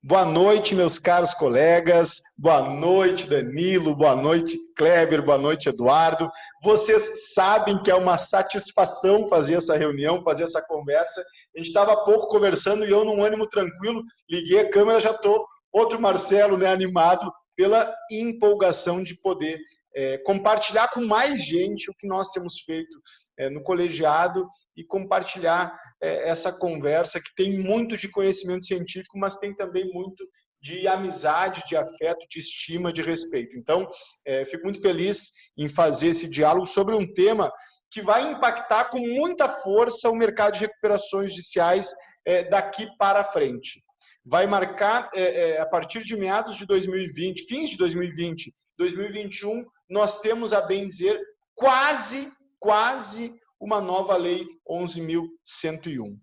Boa noite, meus caros colegas. Boa noite, Danilo. Boa noite, Kleber. Boa noite, Eduardo. Vocês sabem que é uma satisfação fazer essa reunião, fazer essa conversa. A gente estava há pouco conversando e eu, num ânimo tranquilo, liguei a câmera, já estou, outro Marcelo, né, animado pela empolgação de poder compartilhar com mais gente o que nós temos feito no colegiado e compartilhar essa conversa que tem muito de conhecimento científico, mas tem também muito de amizade, de afeto, de estima, de respeito. Então, fico muito feliz em fazer esse diálogo sobre um tema que vai impactar com muita força o mercado de recuperações judiciais daqui para frente. Vai marcar, a partir de meados de 2020, fins de 2020, 2021, nós temos, a bem dizer, quase uma nova lei 11.101.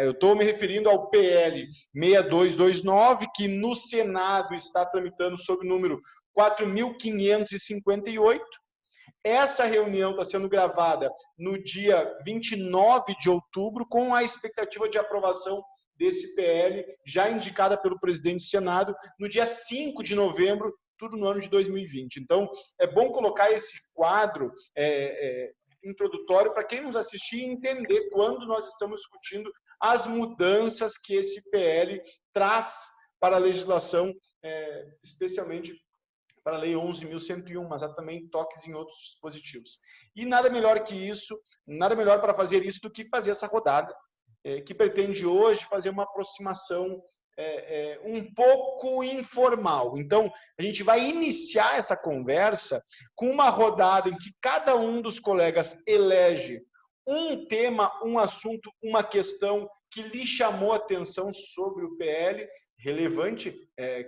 Eu estou me referindo ao PL 6229, que no Senado está tramitando sob o número 4.558. Essa reunião está sendo gravada no dia 29 de outubro, com a expectativa de aprovação desse PL, já indicada pelo presidente do Senado, no dia 5 de novembro, tudo no ano de 2020. Então, é bom colocar esse quadro introdutório para quem nos assistir entender quando nós estamos discutindo as mudanças que esse PL traz para a legislação, especialmente para a Lei 11.101, mas há também toques em outros dispositivos. E nada melhor que isso, nada melhor para fazer isso do que fazer essa rodada, que pretende hoje fazer uma aproximação um pouco informal. Então, a gente vai iniciar essa conversa com uma rodada em que cada um dos colegas elege um tema, um assunto, uma questão que lhe chamou a atenção sobre o PL, relevante,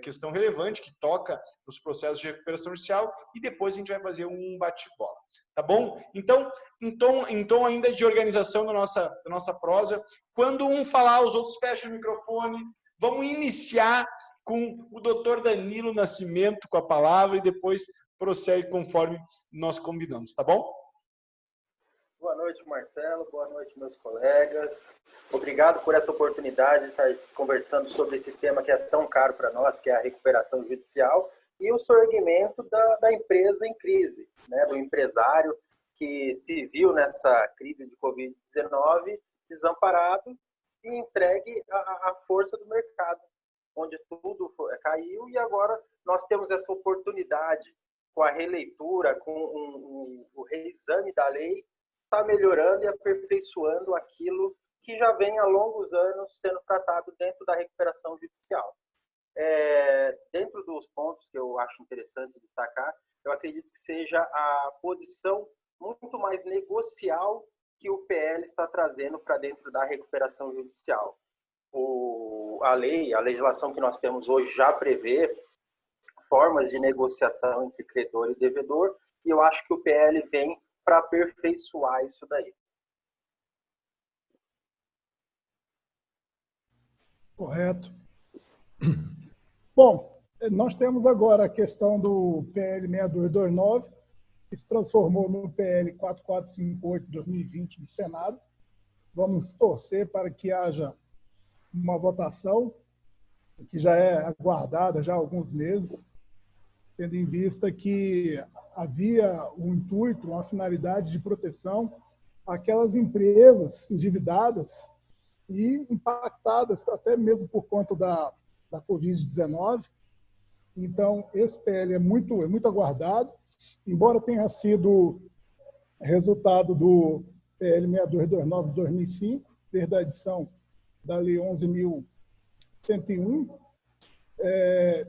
questão relevante, que toca nos processos de recuperação judicial, e depois a gente vai fazer um bate-bola. Tá bom? Então, em tom ainda de organização da nossa prosa, quando um falar, os outros fecham o microfone. Vamos iniciar com o doutor Danilo Nascimento com a palavra e depois prossegue conforme nós combinamos, tá bom? Boa noite, Marcelo. Boa noite, meus colegas. Obrigado por essa oportunidade de estar conversando sobre esse tema que é tão caro para nós, que é a recuperação judicial e o sorgimento da empresa em crise, né? Do empresário que se viu nessa crise de Covid-19 desamparado e entregue à força do mercado, onde tudo caiu, e agora nós temos essa oportunidade, com a releitura, com o reexame da lei, está melhorando e aperfeiçoando aquilo que já vem há longos anos sendo tratado dentro da recuperação judicial. Dentro dos pontos que eu acho interessante destacar, eu acredito que seja a posição muito mais negocial que o PL está trazendo para dentro da recuperação judicial. A legislação que nós temos hoje já prevê formas de negociação entre credor e devedor, e eu acho que o PL vem para aperfeiçoar isso daí. Correto. Bom, nós temos agora a questão do PL 6229, que se transformou no PL 4458/2020 do Senado. Vamos torcer para que haja uma votação que já é aguardada já há alguns meses, tendo em vista que havia um intuito, uma finalidade de proteção àquelas empresas endividadas e impactadas até mesmo por conta da Covid-19. Então, esse PL é muito aguardado, embora tenha sido resultado do PL 6229 de 2005, desde a edição da Lei 11.101,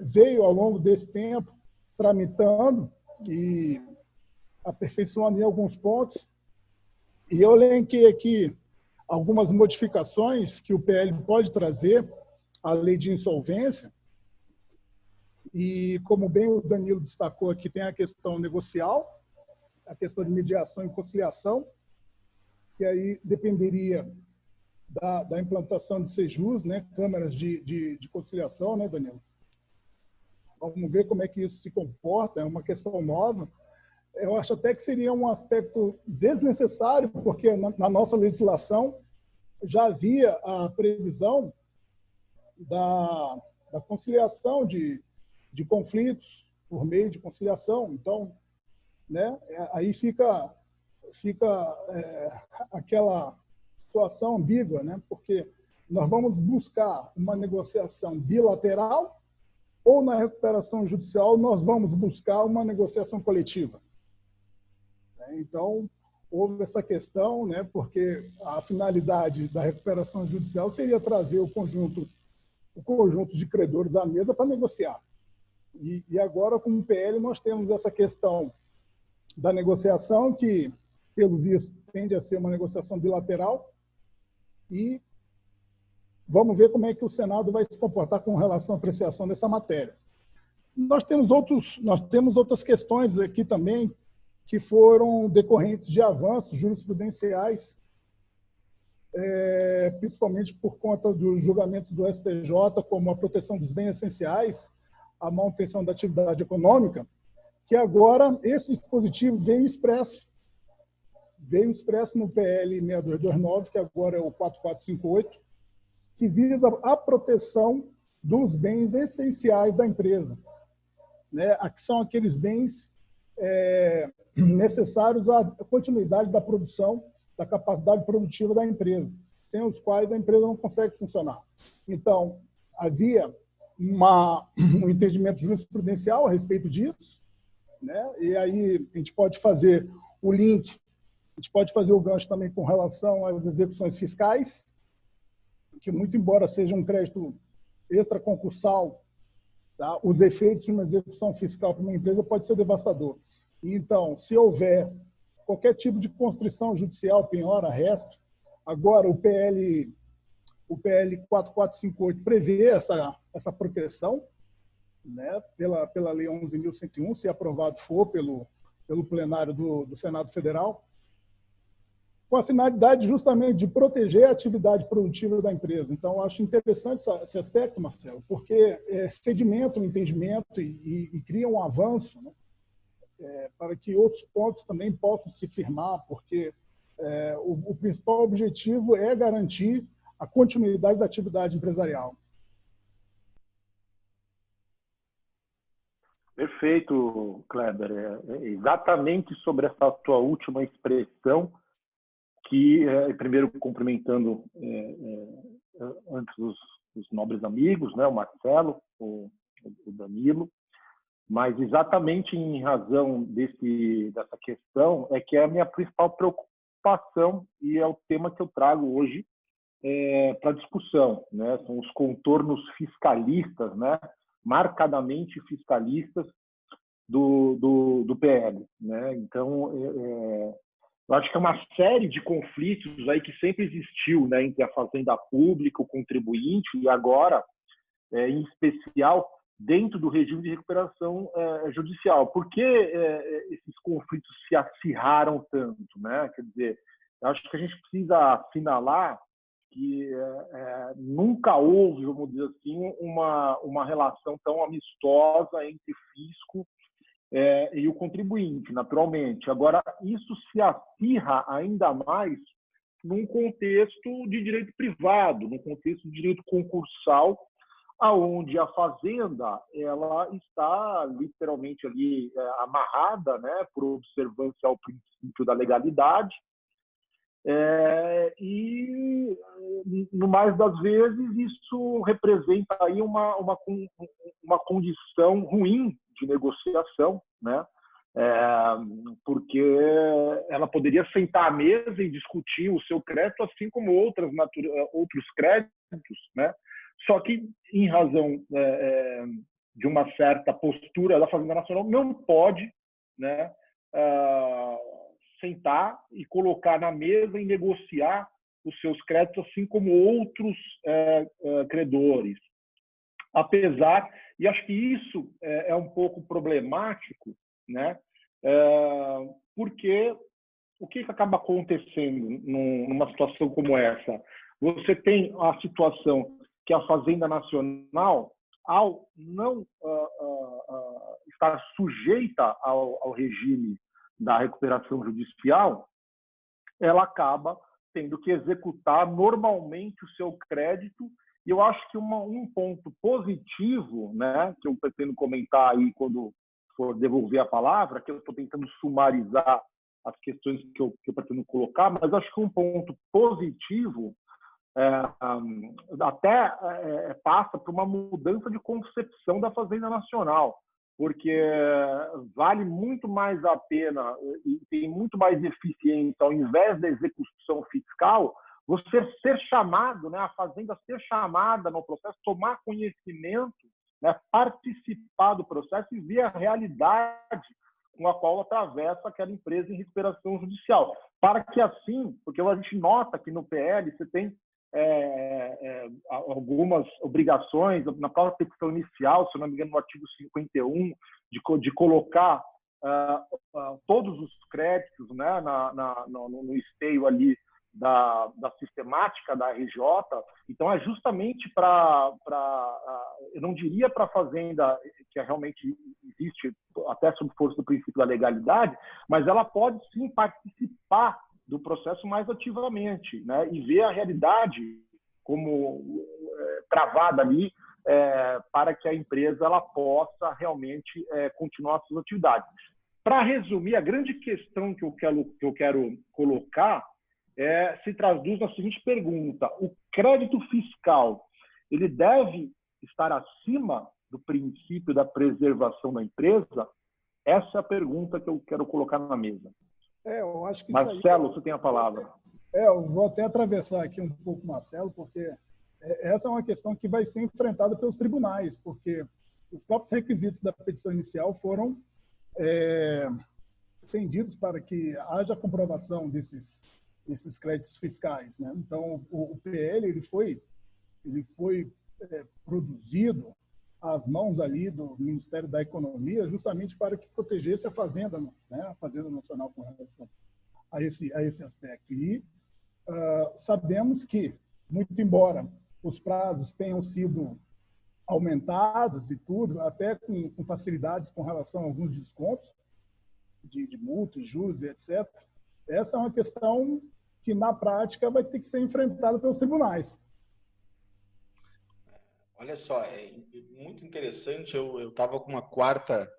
veio ao longo desse tempo tramitando e aperfeiçoando em alguns pontos. E eu elenquei aqui algumas modificações que o PL pode trazer à lei de insolvência. E, como bem o Danilo destacou aqui, tem a questão negocial, a questão de mediação e conciliação, que aí dependeria da implantação de SEJUs, né, câmaras de conciliação, né, Danilo? Vamos ver como é que isso se comporta, é uma questão nova. Eu acho até que seria um aspecto desnecessário, porque na nossa legislação já havia a previsão da conciliação de conflitos por meio de conciliação. Então, né, aí fica aquela situação ambígua, né, porque nós vamos buscar uma negociação bilateral ou na recuperação judicial nós vamos buscar uma negociação coletiva. Então, houve essa questão, né, porque a finalidade da recuperação judicial seria trazer o conjunto de credores à mesa para negociar. E agora, com o PL, nós temos essa questão da negociação, que, pelo visto, tende a ser uma negociação bilateral, e vamos ver como é que o Senado vai se comportar com relação à apreciação dessa matéria. Nós temos outras questões aqui também que foram decorrentes de avanços jurisprudenciais, principalmente por conta dos julgamentos do STJ, como a proteção dos bens essenciais, a manutenção da atividade econômica, que agora esse dispositivo veio expresso no PL 6229, que agora é o 4458, que visa a proteção dos bens essenciais da empresa, né? Que são aqueles bens necessários à continuidade da produção, da capacidade produtiva da empresa, sem os quais a empresa não consegue funcionar. Então, havia um entendimento jurisprudencial a respeito disso, né? E aí a gente pode fazer o link, a gente pode fazer o gancho também com relação às execuções fiscais, que, muito embora seja um crédito extraconcursal, tá, os efeitos de uma execução fiscal para uma empresa pode ser devastador. Então, se houver qualquer tipo de constrição judicial, penhora, resto, agora o PL 4458 prevê essa proteção, né, pela Lei 11.101, se aprovado for pelo plenário do Senado Federal, com a finalidade justamente de proteger a atividade produtiva da empresa. Então, eu acho interessante esse aspecto, Marcelo, porque sedimenta o entendimento e cria um avanço, né, para que outros pontos também possam se firmar, porque o principal objetivo é garantir a continuidade da atividade empresarial. Perfeito, Kleber. Exatamente sobre essa tua última expressão, que, primeiro, cumprimentando antes os nobres amigos, né, o Marcelo, o Danilo, mas exatamente em razão dessa questão é que é a minha principal preocupação e é o tema que eu trago hoje para discussão, né? São os contornos fiscalistas, né? Marcadamente fiscalistas do PL, né? Então, eu acho que é uma série de conflitos aí que sempre existiu, né, entre a fazenda pública, o contribuinte, e agora, em especial, dentro do regime de recuperação judicial. Por que esses conflitos se acirraram tanto, né? Quer dizer, eu acho que a gente precisa assinalar que nunca houve, vamos dizer assim, uma relação tão amistosa entre fisco e o contribuinte, naturalmente. Agora, isso se acirra ainda mais num contexto de direito privado, num contexto de direito concursal, aonde a fazenda ela está literalmente ali amarrada, né, por observância ao princípio da legalidade, e no mais das vezes isso representa aí uma condição ruim de negociação, né? Porque ela poderia sentar à mesa e discutir o seu crédito, assim como outros créditos, né? Só que, em razão de uma certa postura da Fazenda Nacional, não pode, né, sentar e colocar na mesa e negociar os seus créditos, assim como outros credores. Apesar, e acho que isso é um pouco problemático, né? Porque o que acaba acontecendo numa situação como essa? Você tem a situação que a Fazenda Nacional, ao não estar sujeita ao regime da recuperação judicial, ela acaba tendo que executar normalmente o seu crédito E eu acho que um ponto positivo, né, que eu pretendo comentar aí quando for devolver a palavra, que eu estou tentando sumarizar as questões que eu pretendo colocar, mas acho que um ponto positivo passa por uma mudança de concepção da Fazenda Nacional, porque vale muito mais a pena e tem muito mais eficiência, ao invés da execução fiscal, você ser chamado, né, a Fazenda ser chamada no processo, tomar conhecimento, né, participar do processo e ver a realidade com a qual atravessa aquela empresa em recuperação judicial. Para que assim, porque a gente nota que no PL você tem algumas obrigações, na própria petição inicial, se não me engano, no artigo 51, de colocar todos os créditos, né, no esteio ali da sistemática da RJ. Então, é justamente eu não diria para a Fazenda, que realmente existe até sob força do princípio da legalidade, mas ela pode sim participar do processo mais ativamente, né, e ver a realidade como travada ali, para que a empresa ela possa realmente continuar suas atividades. Para resumir, a grande questão que eu quero colocar se traduz na seguinte pergunta: o crédito fiscal ele deve estar acima do princípio da preservação da empresa? Essa é a pergunta que eu quero colocar na mesa. Eu acho que Marcelo, você tem a palavra. Eu vou até atravessar aqui um pouco, Marcelo, porque essa é uma questão que vai ser enfrentada pelos tribunais, porque os próprios requisitos da petição inicial foram defendidos para que haja comprovação desses créditos fiscais, né? Então, o PL ele foi produzido às mãos ali do Ministério da Economia, justamente para que protegesse a Fazenda, né? A Fazenda Nacional com relação a esse aspecto. E sabemos que, muito embora os prazos tenham sido aumentados e tudo, até com facilidades com relação a alguns descontos de multas, juros, etc., essa é uma questão que, na prática, vai ter que ser enfrentada pelos tribunais. Olha só, é muito interessante. Eu estava com uma quarta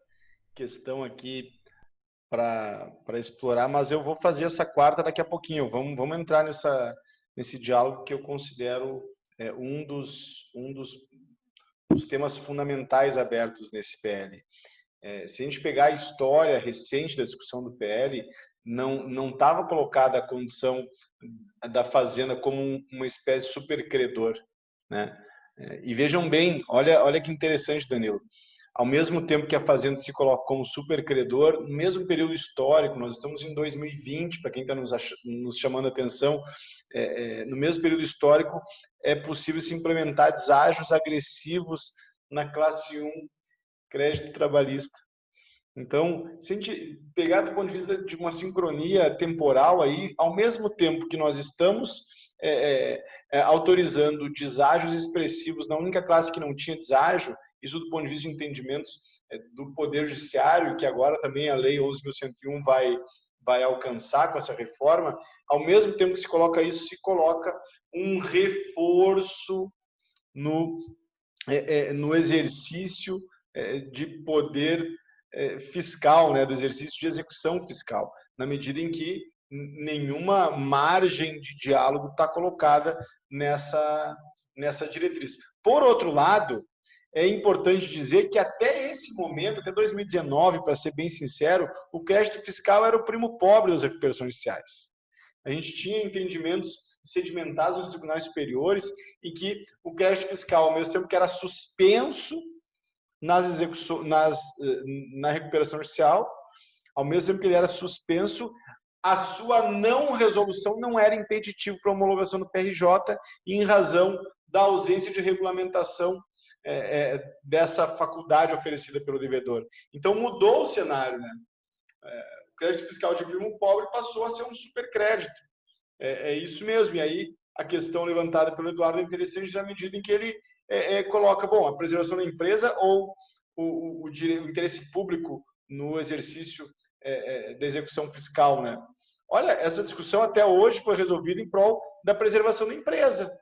questão aqui para explorar, mas eu vou fazer essa quarta daqui a pouquinho. Vamos entrar nesse diálogo que eu considero um dos temas fundamentais abertos nesse PL. Se a gente pegar a história recente da discussão do PL, não estava colocada a condição da Fazenda como uma espécie de supercredor, né? E vejam bem, olha que interessante, Danilo. Ao mesmo tempo que a Fazenda se coloca como supercredor, no mesmo período histórico, nós estamos em 2020, para quem está nos chamando a atenção, no mesmo período histórico é possível se implementar deságios agressivos na classe 1, crédito trabalhista. Então, se a gente pegar do ponto de vista de uma sincronia temporal aí, ao mesmo tempo que nós estamos autorizando deságios expressivos na única classe que não tinha deságio, isso do ponto de vista de entendimentos do Poder Judiciário, que agora também a Lei 11.101 vai alcançar com essa reforma, ao mesmo tempo que se coloca isso, se coloca um reforço no exercício de poder fiscal, né, do exercício de execução fiscal, na medida em que nenhuma margem de diálogo está colocada nessa diretriz. Por outro lado, é importante dizer que até esse momento, até 2019, para ser bem sincero, o crédito fiscal era o primo pobre das recuperações judiciais. A gente tinha entendimentos sedimentados nos tribunais superiores em que o crédito fiscal, ao mesmo tempo que era suspenso na recuperação judicial, ao mesmo tempo que ele era suspenso, a sua não resolução não era impeditivo para a homologação do PRJ, e em razão da ausência de regulamentação dessa faculdade oferecida pelo devedor. Então mudou o cenário, né? O crédito fiscal de primo pobre passou a ser um supercrédito. É isso mesmo. E aí a questão levantada pelo Eduardo é interessante na medida em que ele coloca, bom, a preservação da empresa ou o interesse público no exercício da execução fiscal, né? Olha, essa discussão até hoje foi resolvida em prol da preservação da empresa.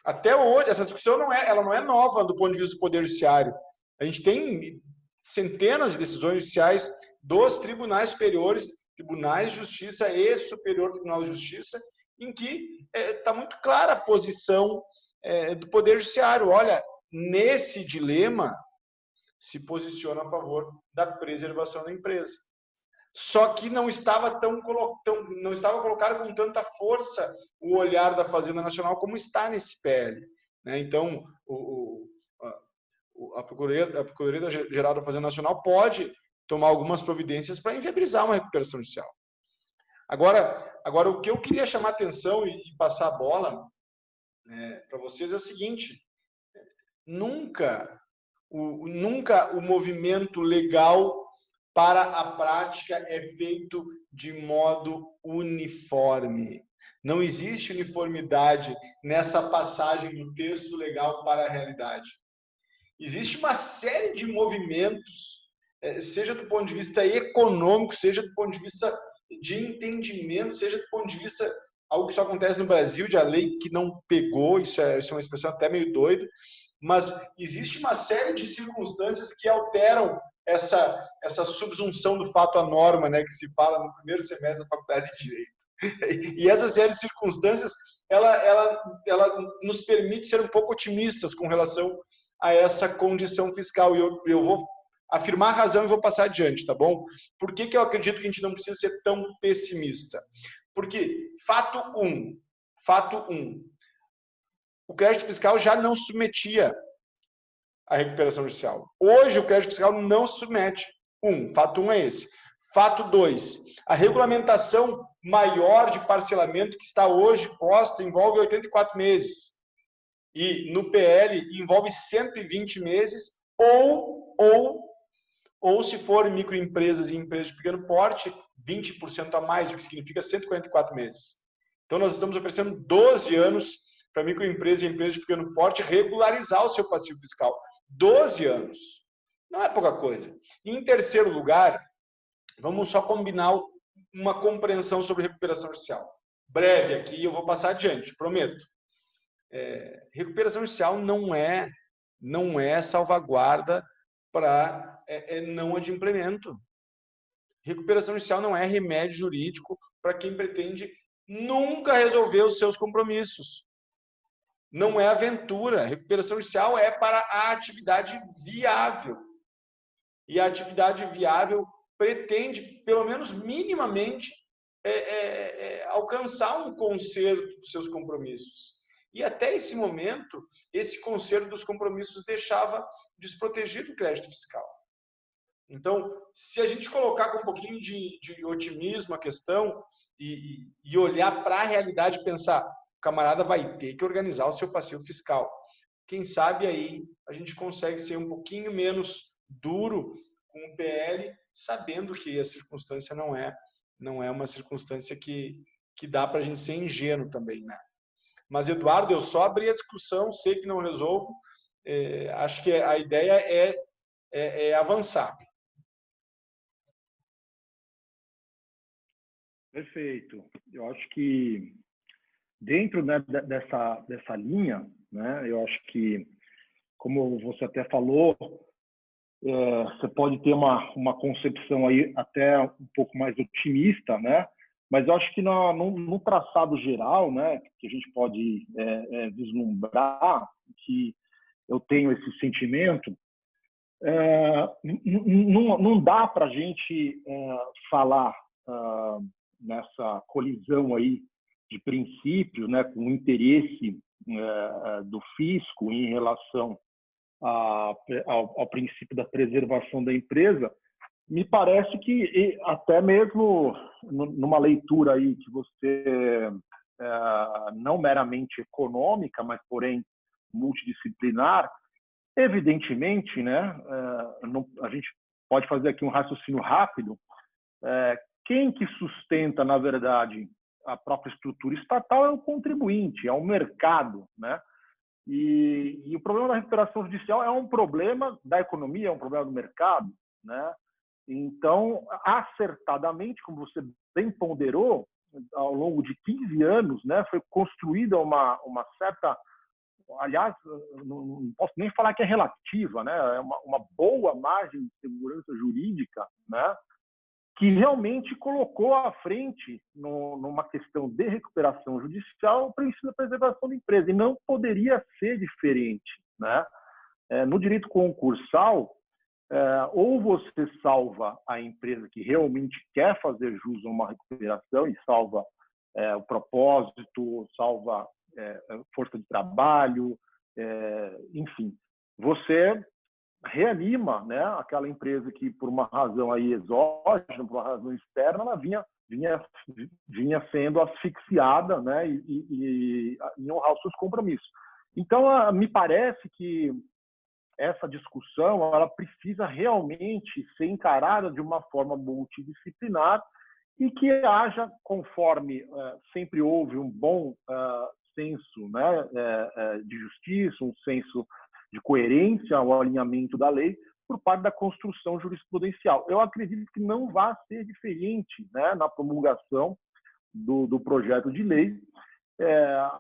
Até hoje, essa discussão ela não é nova do ponto de vista do Poder Judiciário. A gente tem centenas de decisões judiciais dos tribunais superiores, Tribunais de Justiça e Superior Tribunal de Justiça, em que está muito clara a posição do Poder Judiciário. Olha, nesse dilema, se posiciona a favor da preservação da empresa. Só que não estava não estava colocado com tanta força o olhar da Fazenda Nacional como está nesse PL, né? Então, a Procuradoria-Geral da Fazenda Nacional pode tomar algumas providências para inviabilizar uma recuperação judicial. Agora, o que eu queria chamar a atenção e passar a bola para vocês é o seguinte: nunca o movimento legal para a prática é feito de modo uniforme. Não existe uniformidade nessa passagem do texto legal para a realidade. Existe uma série de movimentos, seja do ponto de vista econômico, seja do ponto de vista de entendimento, seja do ponto de vista, algo que só acontece no Brasil, de a lei que não pegou, isso é uma expressão até meio doida, mas existe uma série de circunstâncias que alteram essa subsunção do fato à norma, né, que se fala no primeiro semestre da Faculdade de Direito. E essa série de circunstâncias, ela nos permite ser um pouco otimistas com relação a essa condição fiscal. E eu vou afirmar a razão e vou passar adiante, tá bom? Por que eu acredito que a gente não precisa ser tão pessimista? Porque, fato 1, o crédito fiscal já não submetia a recuperação judicial. Hoje, o crédito fiscal não se submete. Fato 1 é esse. Fato 2, a regulamentação maior de parcelamento que está hoje posta envolve 84 meses. E no PL envolve 120 meses ou se for microempresas e empresas de pequeno porte, 20% a mais, o que significa 144 meses. Então, nós estamos oferecendo 12 anos para microempresas e empresas de pequeno porte regularizar o seu passivo fiscal. 12 anos. Não é pouca coisa. E, em terceiro lugar, vamos só combinar uma compreensão sobre recuperação judicial. Breve aqui, eu vou passar adiante, prometo. Recuperação judicial não é salvaguarda para não adimplemento. Recuperação judicial não é remédio jurídico para quem pretende nunca resolver os seus compromissos. Não é aventura. Recuperação judicial é para a atividade viável. E a atividade viável pretende, pelo menos minimamente, alcançar um conserto dos seus compromissos. E até esse momento, esse conserto dos compromissos deixava desprotegido o crédito fiscal. Então, se a gente colocar com um pouquinho de otimismo a questão e olhar para a realidade e pensar, o camarada vai ter que organizar o seu passivo fiscal. Quem sabe aí a gente consegue ser um pouquinho menos duro com o PL, sabendo que a circunstância não é uma circunstância que dá para a gente ser ingênuo também, né? Mas, Eduardo, eu só abri a discussão, sei que não resolvo, acho que a ideia é avançar. Perfeito. Eu acho que dentro, né, dessa linha, né, eu acho que, como você até falou, você pode ter uma concepção aí até um pouco mais otimista, né? Mas eu acho que no traçado geral, né, que a gente pode vislumbrar, que eu tenho esse sentimento, não dá para a gente falar nessa colisão aí de princípios, né, com o interesse do fisco em relação ao princípio da preservação da empresa. Me parece que até mesmo numa leitura aí que você não meramente econômica, mas porém multidisciplinar, evidentemente, né, a gente pode fazer aqui um raciocínio rápido. Quem que sustenta, na verdade, a própria estrutura estatal é o contribuinte, é o mercado, né? E o problema da recuperação judicial é um problema da economia, é um problema do mercado, né? Então, acertadamente, como você bem ponderou, ao longo de 15 anos, né, foi construída uma certa aliás, não posso nem falar que é relativa, né? É uma boa margem de segurança jurídica, né? Que realmente colocou à frente, numa questão de recuperação judicial, o princípio da preservação da empresa, e não poderia ser diferente, né? No direito concursal, ou você salva a empresa que realmente quer fazer jus a uma recuperação e salva o propósito, salva força de trabalho, enfim, você reanima, né, aquela empresa que, por uma razão aí exógena, por uma razão externa, ela vinha sendo asfixiada, né, e honrar os seus compromissos. Então, me parece que essa discussão ela precisa realmente ser encarada de uma forma multidisciplinar e que haja, conforme sempre houve um bom senso, né, de justiça, um senso de coerência ao alinhamento da lei por parte da construção jurisprudencial. Eu acredito que não vai ser diferente, né, na promulgação do projeto de lei.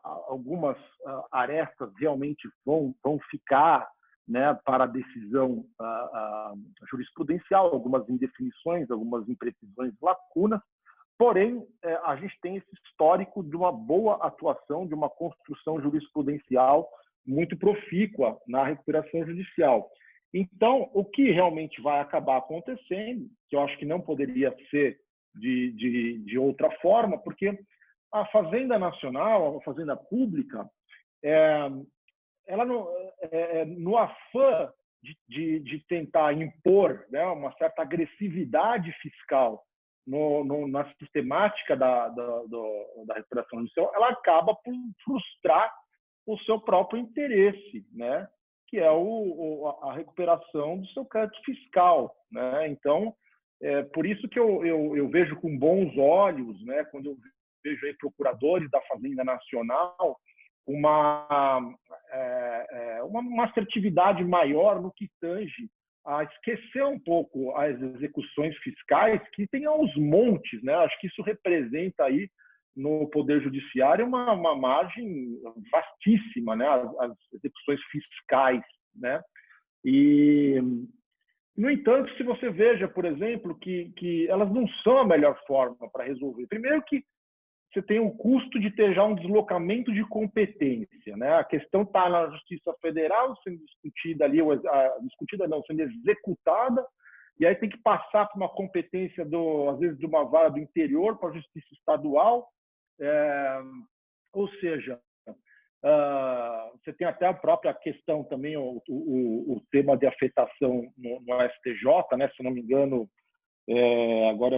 Algumas arestas realmente vão ficar, né, para a decisão jurisprudencial, algumas indefinições, algumas imprecisões, lacunas. Porém, a gente tem esse histórico de uma boa atuação, de uma construção jurisprudencial muito profícua na recuperação judicial. Então, o que realmente vai acabar acontecendo, que eu acho que não poderia ser de outra forma, porque a Fazenda Nacional, a Fazenda Pública, ela no afã de tentar impor, né, uma certa agressividade fiscal na sistemática da recuperação judicial, ela acaba por frustrar o seu próprio interesse, né, que é a recuperação do seu crédito fiscal, né? Então, por isso que eu vejo com bons olhos, né, quando eu vejo aí procuradores da Fazenda Nacional, uma assertividade maior no que tange a esquecer um pouco as execuções fiscais, que tem aos montes, né? Acho que isso representa aí no Poder Judiciário uma margem vastíssima, né? As execuções fiscais, né? E, no entanto, se você veja, por exemplo, que elas não são a melhor forma para resolver. Primeiro que você tem um custo de ter já um deslocamento de competência, né? A questão está na Justiça Federal sendo discutida ali, sendo executada, e aí tem que passar por uma competência, às vezes, de uma vara do interior para a Justiça Estadual. Ou seja, você tem até a própria questão também, o tema de afetação no STJ, né? Se não me engano, agora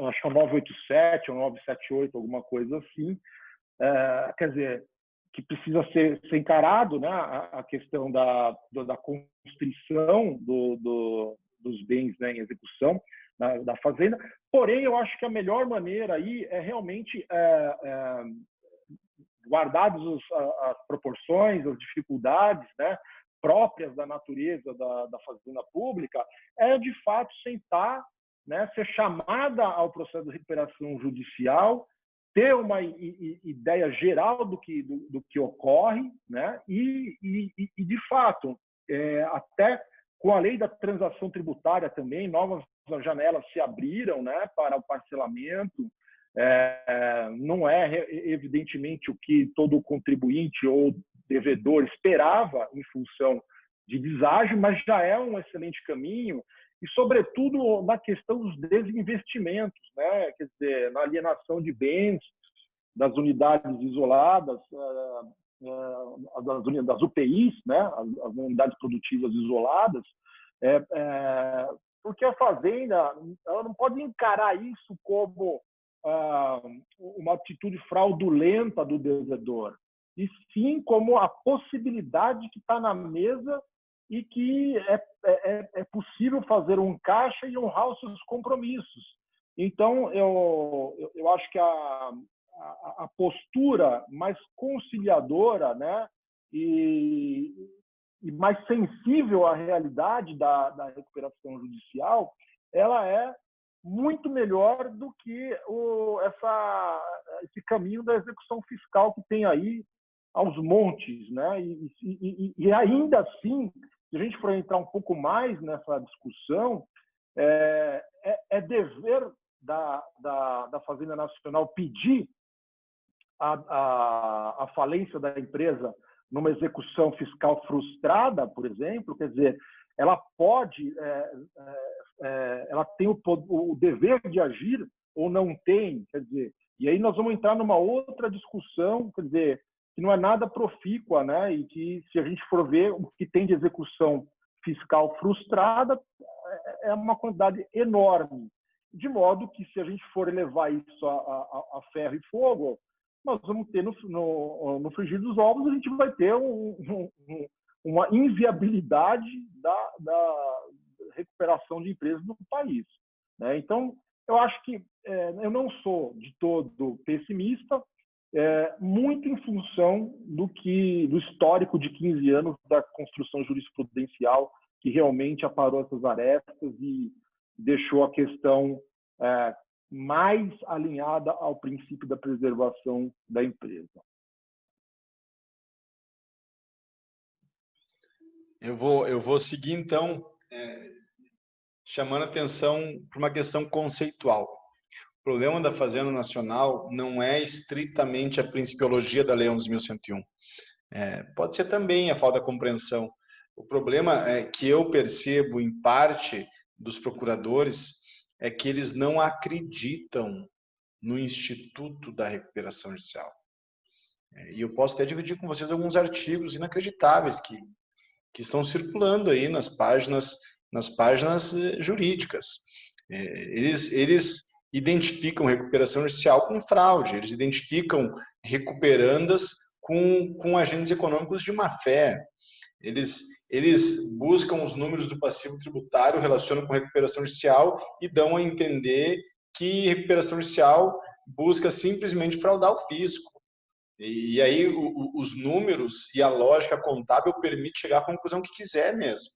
acho que é o 987 ou 978, alguma coisa assim. Quer dizer, que precisa ser encarado, né, a questão da constrição dos bens, né, em execução da Fazenda. Porém, eu acho que a melhor maneira aí é realmente, guardadas as proporções, as dificuldades, né, próprias da natureza da Fazenda Pública, de fato sentar, né, ser chamada ao processo de recuperação judicial, ter uma ideia geral do que ocorre, né, e de fato, até com a lei da transação tributária também, novas janelas se abriram, né, para o parcelamento. Não é, evidentemente, o que todo contribuinte ou devedor esperava em função de deságio, mas já é um excelente caminho, e, sobretudo, na questão dos desinvestimentos, né? Quer dizer, na alienação de bens das unidades isoladas, das UPIs, né? As unidades produtivas isoladas, porque a Fazenda ela não pode encarar isso como uma atitude fraudulenta do devedor, e sim como a possibilidade que está na mesa e que é possível fazer um caixa e honrar os seus compromissos. Então, eu acho que a postura mais conciliadora, né, e mais sensível à realidade da recuperação judicial, ela é muito melhor do que esse caminho da execução fiscal que tem aí aos montes, né? E ainda assim, se a gente for entrar um pouco mais nessa discussão, é dever da Fazenda Nacional pedir a falência da empresa numa execução fiscal frustrada, por exemplo. Quer dizer, ela pode, ela tem o dever de agir ou não tem, quer dizer, e aí nós vamos entrar numa outra discussão, quer dizer, que não é nada profícua, né? E que, se a gente for ver o que tem de execução fiscal frustrada, é uma quantidade enorme, de modo que, se a gente for elevar isso a ferro e fogo, nós vamos ter no frigir dos ovos, a gente vai ter uma inviabilidade da recuperação de empresas do país, né? Então, eu acho que eu não sou de todo pessimista, muito em função do histórico de 15 anos da construção jurisprudencial, que realmente aparou essas arestas e deixou a questão mais alinhada ao princípio da preservação da empresa. Eu vou seguir, então, chamando a atenção para uma questão conceitual. O problema da Fazenda Nacional não é estritamente a principiologia da Lei 11.101. Pode ser também a falta de compreensão. O problema que eu percebo, em parte, dos procuradores, é que eles não acreditam no Instituto da Recuperação Judicial. E eu posso até dividir com vocês alguns artigos inacreditáveis que estão circulando aí nas páginas jurídicas. Eles identificam recuperação judicial com fraude, eles identificam recuperandas com agentes econômicos de má-fé. Eles buscam os números do passivo tributário, relacionam com recuperação judicial e dão a entender que recuperação judicial busca simplesmente fraudar o fisco. E aí os números e a lógica contábil permite chegar à conclusão que quiser mesmo.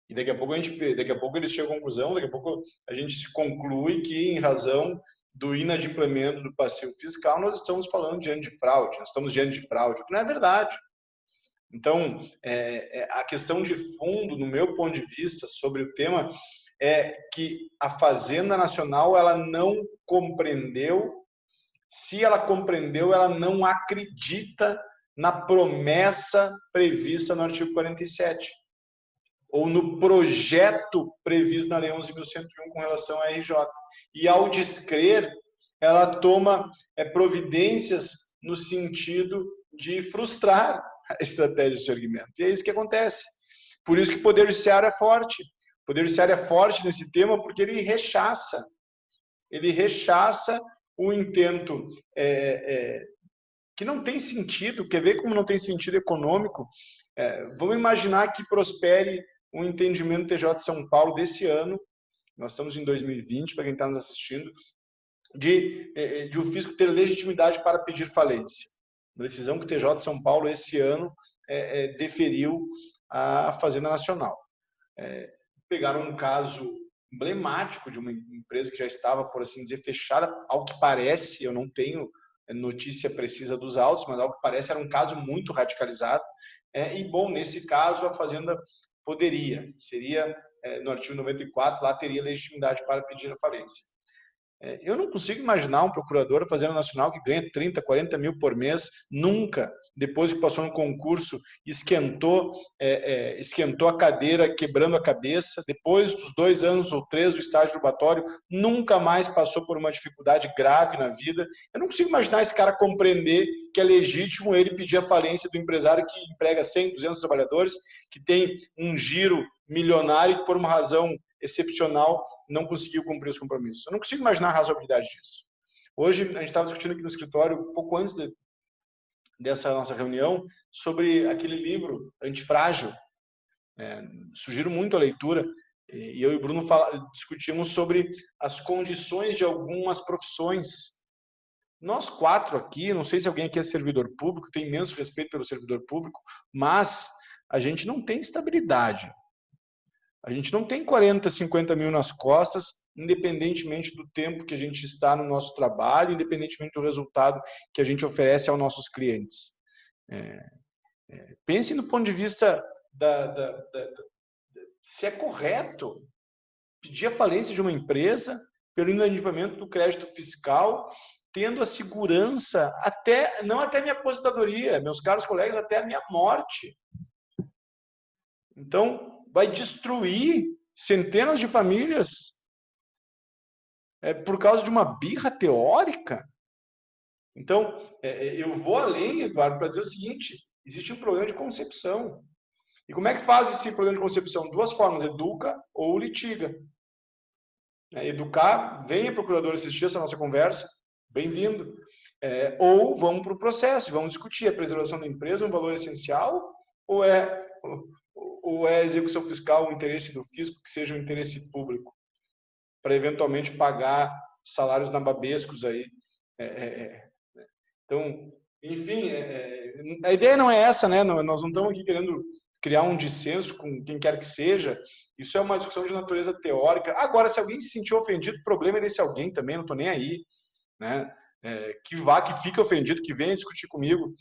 E daqui a pouco eles chegam à conclusão, daqui a pouco a gente conclui que, em razão do inadimplemento do passivo fiscal, nós estamos falando diante de fraude, nós estamos diante de fraude, o que não é verdade. Então, a questão de fundo, no meu ponto de vista, sobre o tema, é que a Fazenda Nacional ela não compreendeu. Se ela compreendeu, ela não acredita na promessa prevista no artigo 47, ou no projeto previsto na Lei 11.101 com relação à RJ. E, ao descrer, ela toma providências no sentido de frustrar a estratégia de segmento. E é isso que acontece. Por isso que o Poder Judiciário é forte. O Poder Judiciário é forte nesse tema porque ele rechaça o intento que não tem sentido. Quer ver como não tem sentido econômico? Vamos imaginar que prospere um entendimento TJ de São Paulo desse ano, nós estamos em 2020, para quem está nos assistindo, de o fisco ter legitimidade para pedir falência. Uma decisão que o TJ de São Paulo, esse ano, deferiu à Fazenda Nacional. Pegaram um caso emblemático de uma empresa que já estava, por assim dizer, fechada, ao que parece, eu não tenho notícia precisa dos autos, mas ao que parece era um caso muito radicalizado. E, bom, nesse caso, a Fazenda seria no artigo 94, lá teria legitimidade para pedir a falência. Eu não consigo imaginar um procurador da Fazenda Nacional que ganha 30, 40 mil por mês, nunca, depois que passou no concurso, esquentou a cadeira, quebrando a cabeça, depois dos 2 anos ou 3 do estágio probatório, nunca mais passou por uma dificuldade grave na vida. Eu não consigo imaginar esse cara compreender que é legítimo ele pedir a falência do empresário que emprega 100, 200 trabalhadores, que tem um giro milionário e que, por uma razão excepcional, não conseguiu cumprir os compromissos. Eu não consigo imaginar a razoabilidade disso. Hoje, a gente estava discutindo aqui no escritório, pouco antes dessa nossa reunião, sobre aquele livro Antifrágil. Sugiro muito a leitura, e eu e o Bruno discutimos sobre as condições de algumas profissões. Nós 4 aqui, não sei se alguém aqui é servidor público, tem imenso respeito pelo servidor público, mas a gente não tem estabilidade. A gente não tem 40, 50 mil nas costas, independentemente do tempo que a gente está no nosso trabalho, independentemente do resultado que a gente oferece aos nossos clientes. Pense no ponto de vista se é correto pedir a falência de uma empresa pelo inadimplemento do crédito fiscal, tendo a segurança não até minha aposentadoria, meus caros colegas, até a minha morte. Então, vai destruir centenas de famílias por causa de uma birra teórica. Então, eu vou além, Eduardo, para dizer o seguinte: existe um programa de concepção. E como é que faz esse programa de concepção? Duas formas: educa ou litiga. Educar, venha procurador assistir essa nossa conversa, bem-vindo. Ou vamos para o processo, vamos discutir: a preservação da empresa um valor essencial ou é a execução fiscal, o interesse do fisco, que seja um interesse público, para eventualmente pagar salários nababescos aí. Então, enfim, a ideia não é essa, né? Nós não estamos aqui querendo criar um dissenso com quem quer que seja. Isso é uma discussão de natureza teórica. Agora, se alguém se sentir ofendido, o problema é desse alguém também, não estou nem aí, né? Que fique ofendido, que venha discutir comigo.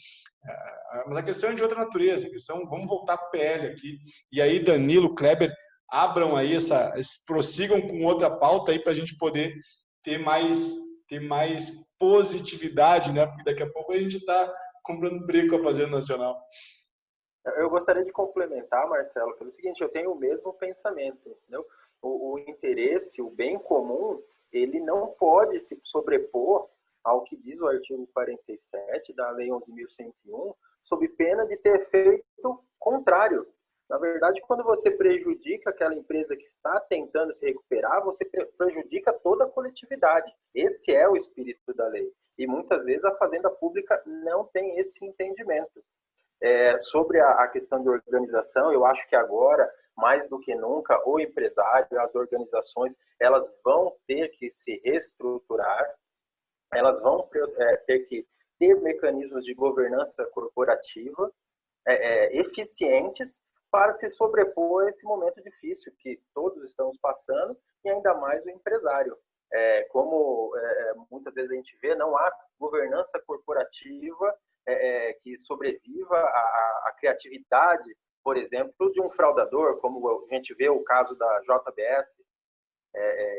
Mas a questão é de outra natureza. A questão, vamos voltar para o PL aqui. E aí, Danilo, Kleber, abram aí prossigam com outra pauta aí para a gente poder ter mais positividade, né? Porque daqui a pouco a gente está comprando briga com a Fazenda Nacional. Eu gostaria de complementar, Marcelo, pelo seguinte: eu tenho o mesmo pensamento, entendeu? O interesse, o bem comum, ele não pode se sobrepor ao que diz o artigo 47 da Lei 11.101, sob pena de ter efeito contrário. Na verdade, quando você prejudica aquela empresa que está tentando se recuperar, você prejudica toda a coletividade. Esse é o espírito da lei. E muitas vezes a Fazenda Pública não tem esse entendimento. Sobre a questão de organização, eu acho que agora, mais do que nunca, o empresário, as organizações, elas vão ter que se reestruturar, elas vão ter que ter mecanismos de governança corporativa eficientes para se sobrepor a esse momento difícil que todos estamos passando, e ainda mais o empresário. Como muitas vezes a gente vê, não há governança corporativa que sobreviva à criatividade, por exemplo, de um fraudador, como a gente vê o caso da JBS.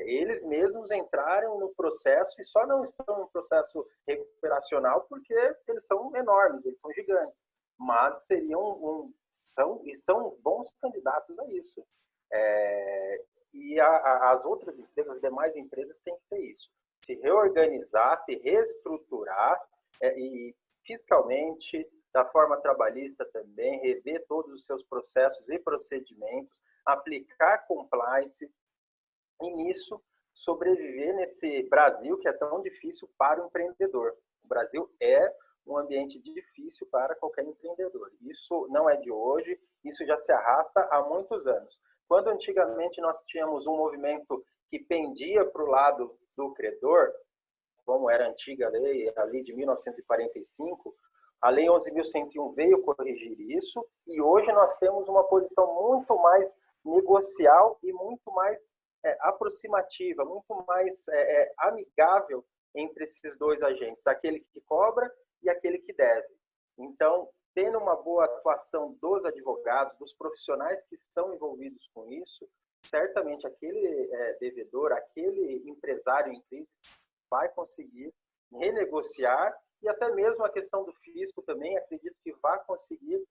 Eles mesmos entraram no processo e só não estão no processo recuperacional porque eles são enormes, eles são gigantes, mas são bons candidatos a isso. E as outras empresas, as demais empresas, têm que ter isso: se reorganizar, se reestruturar, e fiscalmente, da forma trabalhista também, rever todos os seus processos e procedimentos, aplicar compliance, e nisso sobreviver nesse Brasil que é tão difícil para o empreendedor. O Brasil é um ambiente difícil para qualquer empreendedor. Isso não é de hoje, isso já se arrasta há muitos anos. Quando antigamente nós tínhamos um movimento que pendia para o lado do credor, como era a antiga lei, a lei de 1945, a lei 11.101 veio corrigir isso, e hoje nós temos uma posição muito mais negocial e muito mais aproximativa, muito mais amigável entre esses dois agentes, aquele que cobra e aquele que deve. Então, tendo uma boa atuação dos advogados, dos profissionais que são envolvidos com isso, certamente aquele devedor, aquele empresário em crise vai conseguir renegociar, e até mesmo a questão do fisco também, acredito que vai conseguir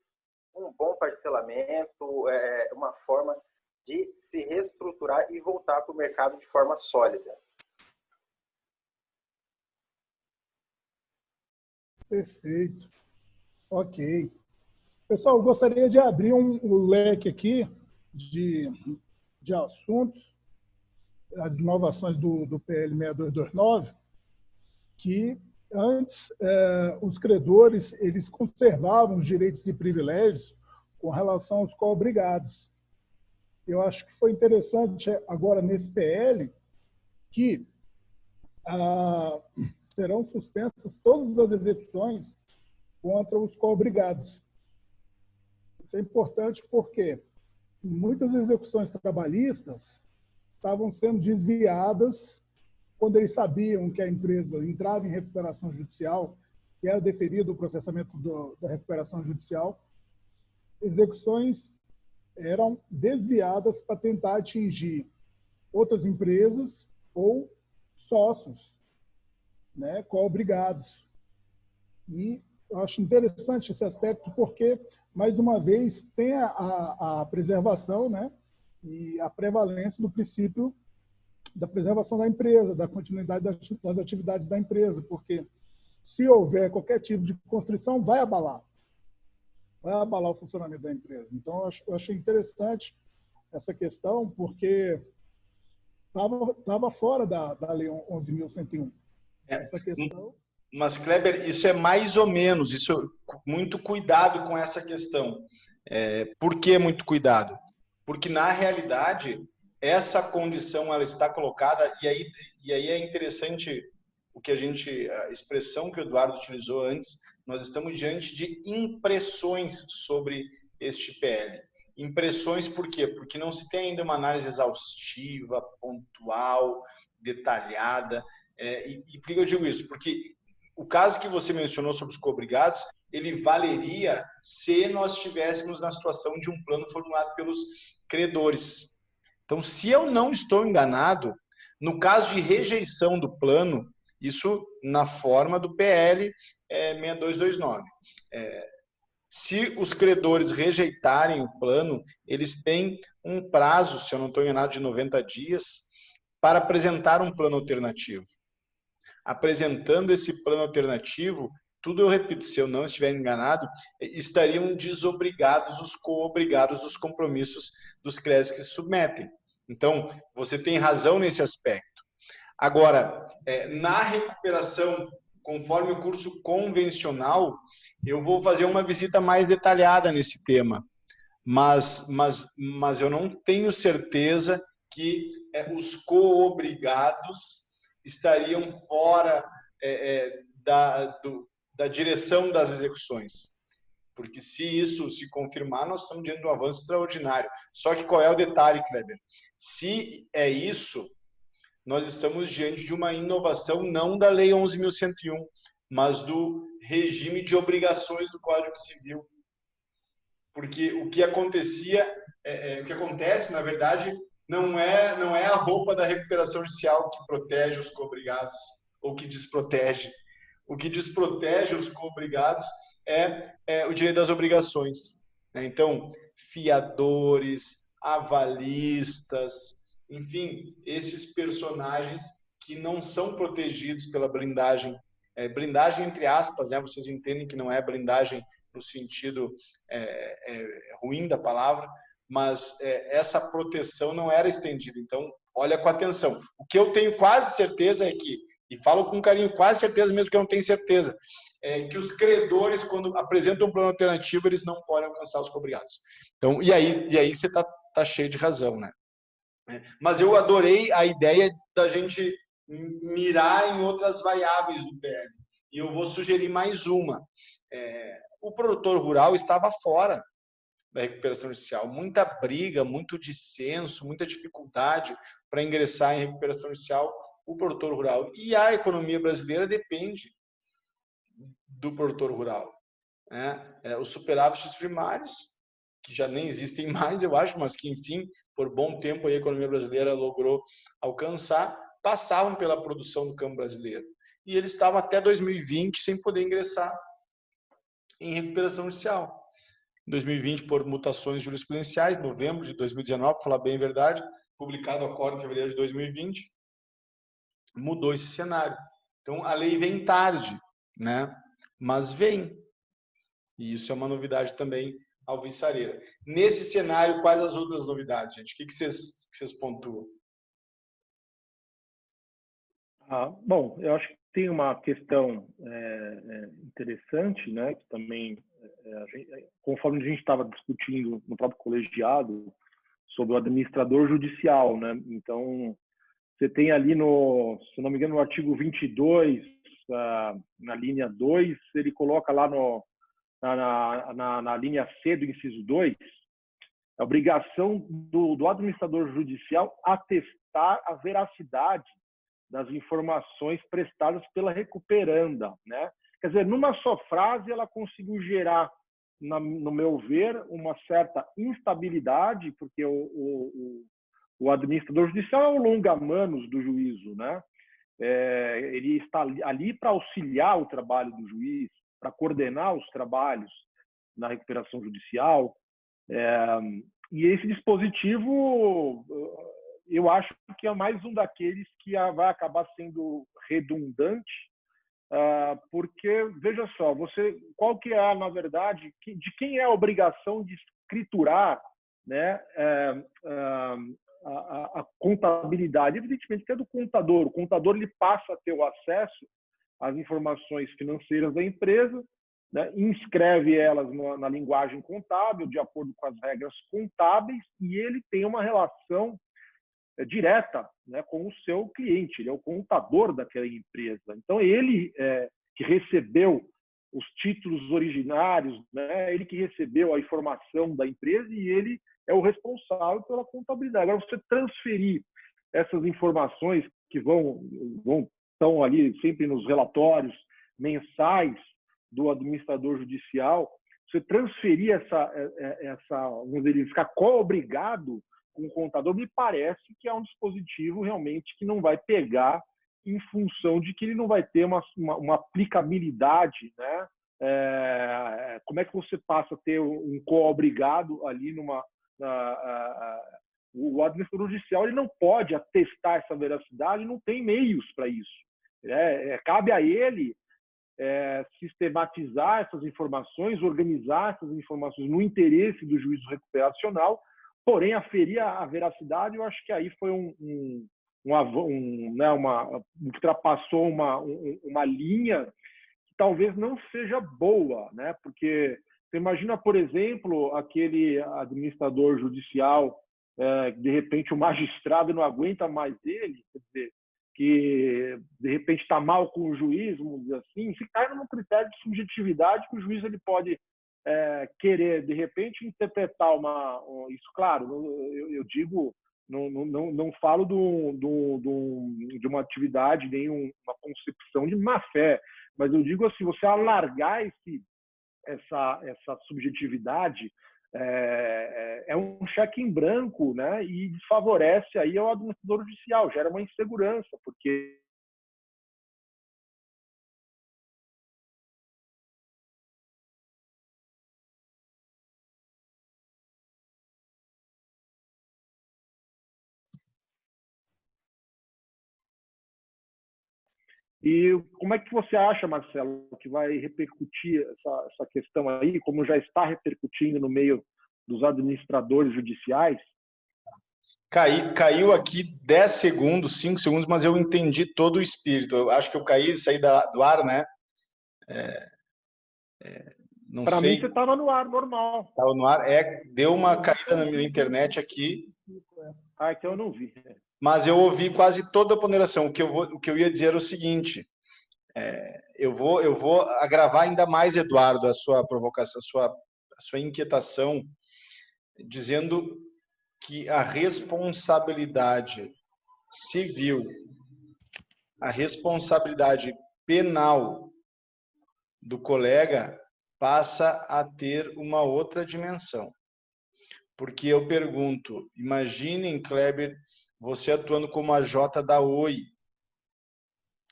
um bom parcelamento, uma forma de se reestruturar e voltar para o mercado de forma sólida. Perfeito. Ok. Pessoal, eu gostaria de abrir um leque aqui de assuntos, as inovações do PL 6229, que antes os credores eles conservavam os direitos e privilégios com relação aos co-obrigados. Eu acho que foi interessante agora nesse PL que serão suspensas todas as execuções contra os co-obrigados. Isso é importante porque muitas execuções trabalhistas estavam sendo desviadas quando eles sabiam que a empresa entrava em recuperação judicial que era deferido o processamento da recuperação judicial, execuções eram desviadas para tentar atingir outras empresas ou sócios, né, co-obrigados. E eu acho interessante esse aspecto porque, mais uma vez, tem a preservação, né, e a prevalência do princípio da preservação da empresa, da continuidade das atividades da empresa, porque se houver qualquer tipo de constrição, vai abalar o funcionamento da empresa. Então, eu achei interessante essa questão, porque estava fora da Lei 11.101. Essa questão. Mas, Kleber, isso é mais ou menos, isso muito cuidado com essa questão. Por que muito cuidado? Porque, na realidade, essa condição ela está colocada, e aí é interessante a expressão que o Eduardo utilizou antes, nós estamos diante de impressões sobre este PL. Impressões por quê? Porque não se tem ainda uma análise exaustiva, pontual, detalhada. E por que eu digo isso? Porque o caso que você mencionou sobre os co-obrigados, ele valeria se nós estivéssemos na situação de um plano formulado pelos credores. Então, se eu não estou enganado, no caso de rejeição do plano, isso na forma do PL 6229. Se os credores rejeitarem o plano, eles têm um prazo, se eu não estou enganado, de 90 dias para apresentar um plano alternativo. Apresentando esse plano alternativo, tudo eu repito, se eu não estiver enganado, estariam desobrigados os co-obrigados dos compromissos dos créditos que se submetem. Então, você tem razão nesse aspecto. Agora, na recuperação, conforme o curso convencional, eu vou fazer uma visita mais detalhada nesse tema, mas eu não tenho certeza que os co-obrigados estariam fora da direção das execuções. Porque se isso se confirmar, nós estamos diante de um avanço extraordinário. Só que qual é o detalhe, Kleber? Se é isso, nós estamos diante de uma inovação não da Lei 11.101, mas do regime de obrigações do Código Civil. Porque o que acontece, na verdade, não é a roupa da recuperação judicial que protege os co-obrigados ou que desprotege. O que desprotege os co-obrigados é o direito das obrigações. Então, fiadores, avalistas, enfim, esses personagens que não são protegidos pela blindagem, blindagem entre aspas, né? Vocês entendem que não é blindagem no sentido ruim da palavra, mas essa proteção não era estendida. Então, olha com atenção. O que eu tenho quase certeza é que, e falo com carinho, quase certeza mesmo que eu não tenho certeza, que os credores, quando apresentam um plano alternativo, eles não podem alcançar os co-obrigados. Então, e aí você tá cheio de razão, né? Mas eu adorei a ideia da gente mirar em outras variáveis do PL. E eu vou sugerir mais uma. O produtor rural estava fora da recuperação judicial. Muita briga, muito dissenso, muita dificuldade para ingressar em recuperação judicial o produtor rural. E a economia brasileira depende do produtor rural. Os superávites primários, que já nem existem mais, eu acho, mas que, enfim, por bom tempo a economia brasileira logrou alcançar, passavam pela produção do campo brasileiro. E eles estavam até 2020 sem poder ingressar em recuperação judicial. Em 2020, por mutações jurisprudenciais, novembro de 2019, para falar bem a verdade, publicado agora em fevereiro de 2020, mudou esse cenário. Então, a lei vem tarde, né? Mas vem. E isso é uma novidade também alvissareira. Nesse cenário, quais as outras novidades, gente? O que vocês pontuam? Bom, eu acho que tem uma questão interessante, né? Que também, conforme a gente estava discutindo no próprio colegiado sobre o administrador judicial, né? Então, você tem ali se não me engano, no artigo 22, na linha 2, ele coloca lá na linha C do inciso 2, a obrigação do administrador judicial atestar a veracidade das informações prestadas pela recuperanda, né? Quer dizer, numa só frase, ela conseguiu gerar, no meu ver, uma certa instabilidade, porque o administrador judicial é o longa-manos do juízo, né? Ele está ali para auxiliar o trabalho do juiz, para coordenar os trabalhos na recuperação judicial. E esse dispositivo, eu acho que é mais um daqueles que vai acabar sendo redundante, porque, veja só, qual que é, na verdade, de quem é a obrigação de escriturar, né, a contabilidade? Evidentemente que é do contador. O contador ele passa a ter o acesso às informações financeiras da empresa, né, inscreve elas na linguagem contábil, de acordo com as regras contábeis, e ele tem uma relação direta, né, com o seu cliente. Ele é o contador daquela empresa. Então, ele que recebeu os títulos originários, né, ele que recebeu a informação da empresa e ele é o responsável pela contabilidade. Agora, você transferir essas informações que estão ali sempre nos relatórios mensais do administrador judicial, você transferir vamos dizer, ficar co-obrigado com o contador, me parece que é um dispositivo realmente que não vai pegar em função de que ele não vai ter uma aplicabilidade, né? Como é que você passa a ter um co-obrigado ali o administrador judicial ele não pode atestar essa veracidade, não tem meios para isso. Cabe a ele sistematizar essas informações, organizar essas informações no interesse do juízo recuperacional, porém, aferir a veracidade, eu acho que aí foi ultrapassou uma linha que talvez não seja boa, né? Porque você imagina, por exemplo, aquele administrador judicial, de repente o magistrado não aguenta mais ele, quer dizer, que de repente está mal com o juiz, vamos dizer assim, se cai num critério de subjetividade que o juiz ele pode querer, de repente, interpretar isso, claro, eu digo, não falo de uma atividade, nem uma concepção de má-fé, mas eu digo assim, você alargar essa subjetividade é um cheque em branco, né? E desfavorece aí ao administrador judicial, gera uma insegurança, porque E como é que você acha, Marcelo, que vai repercutir essa questão aí, como já está repercutindo no meio dos administradores judiciais? Caiu aqui 10 segundos, 5 segundos, mas eu entendi todo o espírito. Eu acho que eu saí do ar, né? Não Para sei. mim, você estava no ar, normal. Estava no ar. Deu uma caída na minha internet aqui. Então eu não vi. Mas eu ouvi quase toda a ponderação. O que eu ia dizer era o seguinte: eu vou agravar ainda mais, Eduardo, a sua provocação, a sua inquietação, dizendo que a responsabilidade civil, a responsabilidade penal do colega passa a ter uma outra dimensão. Porque eu pergunto, imaginem, Kleber, você atuando como AJ da OI,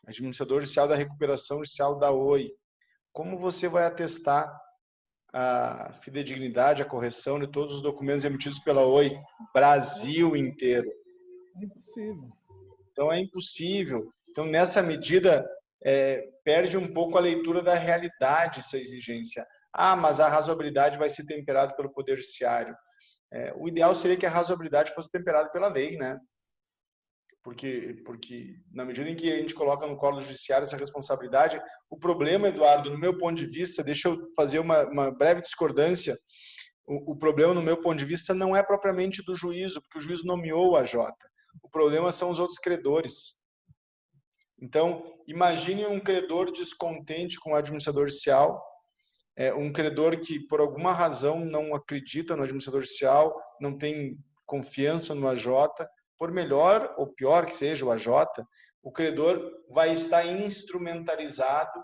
administrador judicial da recuperação judicial da OI, como você vai atestar a fidedignidade, a correção de todos os documentos emitidos pela OI, Brasil inteiro? É impossível. Então, é impossível. Então, nessa medida, perde um pouco a leitura da realidade essa exigência. Mas a razoabilidade vai ser temperada pelo Poder Judiciário. O ideal seria que a razoabilidade fosse temperada pela lei, né? Porque na medida em que a gente coloca no colo do judiciário essa responsabilidade, o problema, Eduardo, no meu ponto de vista, deixa eu fazer uma breve discordância, o problema, no meu ponto de vista, não é propriamente do juízo, porque o juiz nomeou o AJ. O problema são os outros credores. Então, imagine um credor descontente com o administrador judicial, um credor que, por alguma razão, não acredita no administrador judicial, não tem confiança no AJ, por melhor ou pior que seja o AJ, o credor vai estar instrumentalizado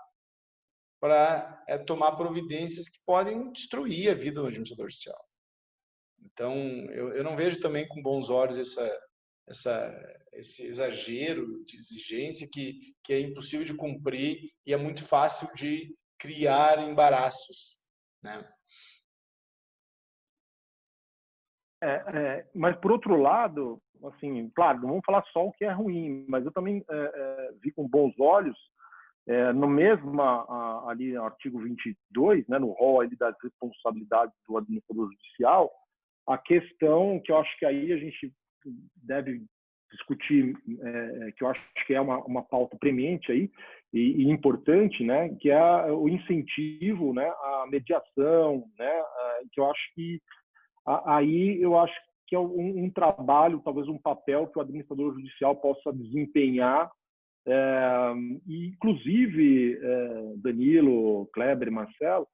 para tomar providências que podem destruir a vida do administrador judicial. Então, eu não vejo também com bons olhos esse exagero de exigência que é impossível de cumprir e é muito fácil de criar embaraços, né? Mas, por outro lado, assim, claro, não vamos falar só o que é ruim, mas eu também vi com bons olhos, no mesmo ali, artigo 22, né, no rol ali das responsabilidades do administrador judicial, a questão que eu acho que aí a gente deve discutir, que eu acho que é uma pauta premente aí e importante, né, que é o incentivo, né, à mediação, né, que eu acho que aí eu acho que é um trabalho, talvez um papel que o administrador judicial possa desempenhar, e inclusive, Danilo, Kleber, Marcelo,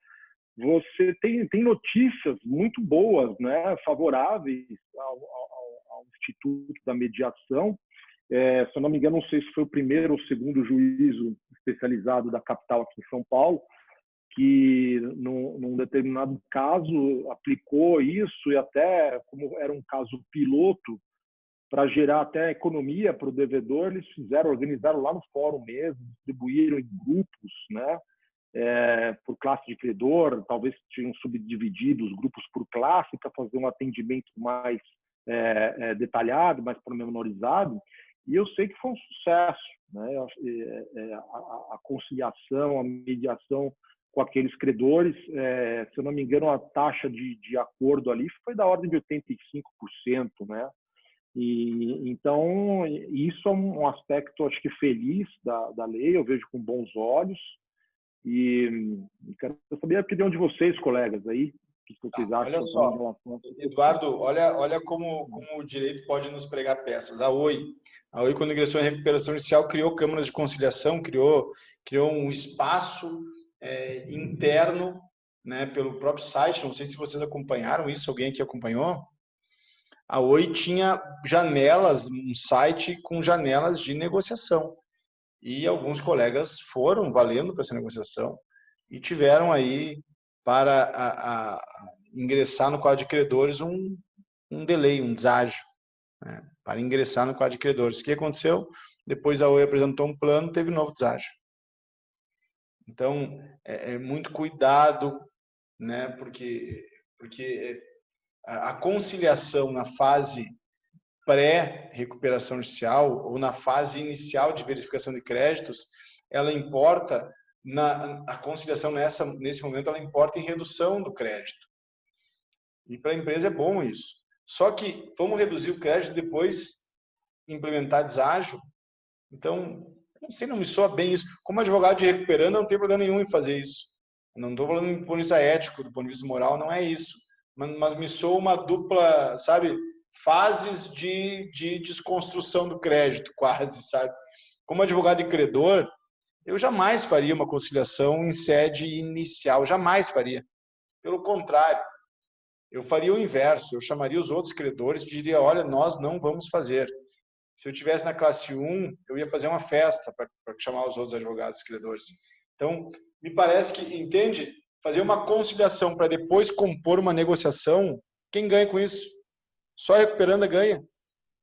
você tem notícias muito boas, né, favoráveis ao Instituto da Mediação. Se eu não me engano, não sei se foi o primeiro ou segundo juízo especializado da capital aqui em São Paulo, que num determinado caso aplicou isso, e até como era um caso piloto, para gerar até economia para o devedor, eles organizaram lá no fórum mesmo, distribuíram em grupos, né, por classe de credor, talvez tinham subdividido os grupos por classe para fazer um atendimento mais detalhado, mais pormenorizado, e eu sei que foi um sucesso, né? A conciliação, a mediação com aqueles credores, se eu não me engano, a taxa de acordo ali foi da ordem de 85%, né? E então isso é um aspecto, acho que feliz da lei, eu vejo com bons olhos, e quero saber a opinião de vocês, colegas, aí, o que vocês acham. Olha só, Eduardo, olha como o direito pode nos pregar peças. A Oi, quando ingressou em recuperação judicial, criou câmaras de conciliação, criou um espaço interno, né, pelo próprio site. Não sei se vocês acompanharam isso, alguém aqui acompanhou? A Oi tinha janelas, um site com janelas de negociação. E alguns colegas foram valendo para essa negociação e tiveram aí para ingressar no quadro de credores um delay, um deságio, né, para ingressar no quadro de credores. O que aconteceu? Depois a Oi apresentou um plano, teve um novo deságio. Então, muito cuidado, né, porque a conciliação na fase pré-recuperação judicial ou na fase inicial de verificação de créditos, ela importa, a conciliação nesse momento, ela importa em redução do crédito. E para a empresa é bom isso. Só que vamos reduzir o crédito e depois implementar deságio? Então, não me soa bem isso. Como advogado de recuperando, eu não tenho problema nenhum em fazer isso. Não estou falando do ponto de vista ético, do ponto de vista moral, não é isso. Mas me soa uma dupla, sabe, fases de desconstrução do crédito, quase, sabe? Como advogado de credor, eu jamais faria uma conciliação em sede inicial, jamais faria. Pelo contrário, eu faria o inverso, eu chamaria os outros credores e diria, olha, nós não vamos fazer. Se eu tivesse na classe 1, eu ia fazer uma festa para chamar os outros advogados credores. Então, me parece que, entende? Fazer uma conciliação para depois compor uma negociação, quem ganha com isso? Só recuperando ganha.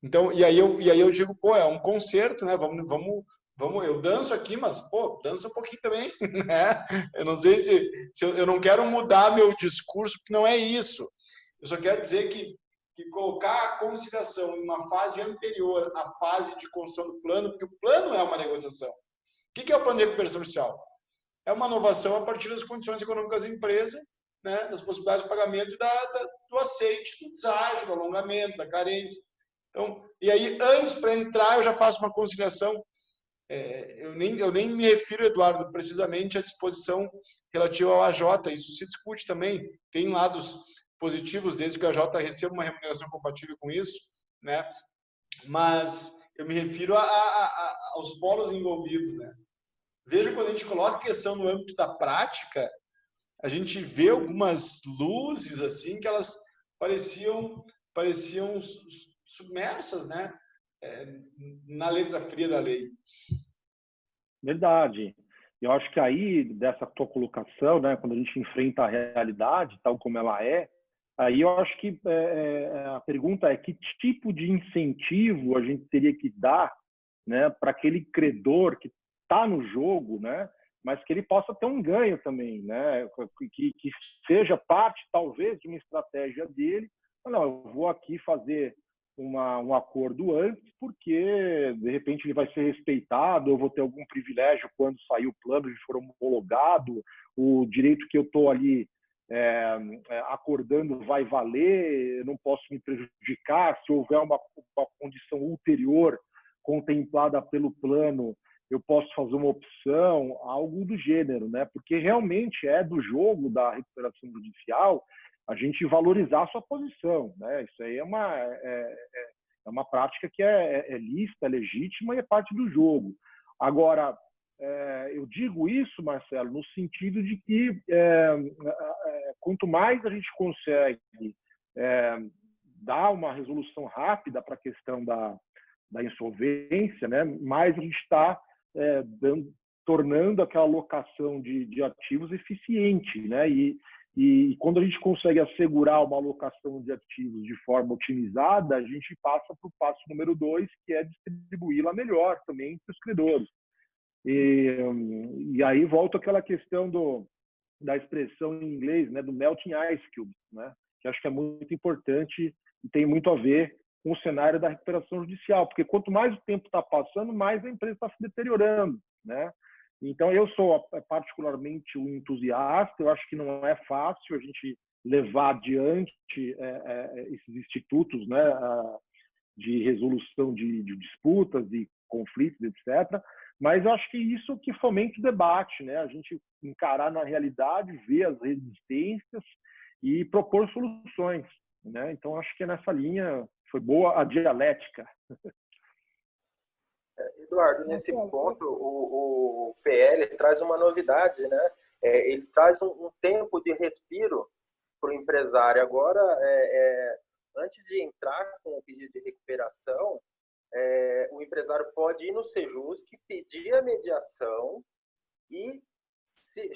Então, e aí eu digo, pô, é um concerto, né? Vamos, eu danço aqui, mas, pô, dança um pouquinho também, né? Eu não sei se eu não quero mudar meu discurso, porque não é isso. Eu só quero dizer que colocar a conciliação em uma fase anterior à fase de construção do plano, porque o plano é uma negociação. O que é o plano de recuperação judicial? É uma inovação a partir das condições econômicas da empresa, né, das possibilidades de pagamento do aceite, do deságio, do alongamento, da carência. Então, e aí, antes, para entrar, eu já faço uma conciliação. Eu nem me refiro, Eduardo, precisamente à disposição relativa ao AJ. Isso se discute também. Tem lados positivos, desde que a AJ receba uma remuneração compatível com isso, né? Mas eu me refiro aos polos envolvidos, né? Veja, quando a gente coloca a questão no âmbito da prática, a gente vê algumas luzes assim que elas pareciam submersas, né, na letra fria da lei. Verdade. Eu acho que aí, dessa tua colocação, né, quando a gente enfrenta a realidade, tal como ela é, aí eu acho que a pergunta é que tipo de incentivo a gente teria que dar, né, para aquele credor que está no jogo, né, mas que ele possa ter um ganho também, né, que seja parte, talvez, de uma estratégia dele. Não, eu vou aqui fazer um acordo antes, porque, de repente, ele vai ser respeitado, eu vou ter algum privilégio quando sair o plano e for homologado, o direito que eu estou ali acordando vai valer, eu não posso me prejudicar, se houver uma condição ulterior contemplada pelo plano, eu posso fazer uma opção, algo do gênero, né? Porque realmente é do jogo da recuperação judicial a gente valorizar a sua posição, né? Isso aí é uma prática que é lícita, é legítima e é parte do jogo. Agora, eu digo isso, Marcelo, no sentido de que quanto mais a gente consegue dar uma resolução rápida para a questão da insolvência, né, mais a gente está tornando aquela alocação de ativos eficiente, né? E quando a gente consegue assegurar uma alocação de ativos de forma otimizada, a gente passa para o passo número 2, que é distribuí-la melhor também para os credores. E aí volta aquela questão da expressão em inglês, né, do melting ice cube, né, que acho que é muito importante e tem muito a ver com o cenário da recuperação judicial, porque quanto mais o tempo está passando, mais a empresa está se deteriorando, né? Então, eu sou particularmente um entusiasta, eu acho que não é fácil a gente levar adiante esses institutos, né, de resolução de disputas e conflitos, etc. Mas eu acho que isso que fomenta o debate, né? A gente encarar na realidade, ver as resistências e propor soluções, né? Então, acho que nessa linha foi boa a dialética. Eduardo, nesse ponto, o PL traz uma novidade, né? Ele traz um tempo de respiro para o empresário. Agora, antes de entrar com o pedido de recuperação, o empresário pode ir no Sejusc, pedir a mediação e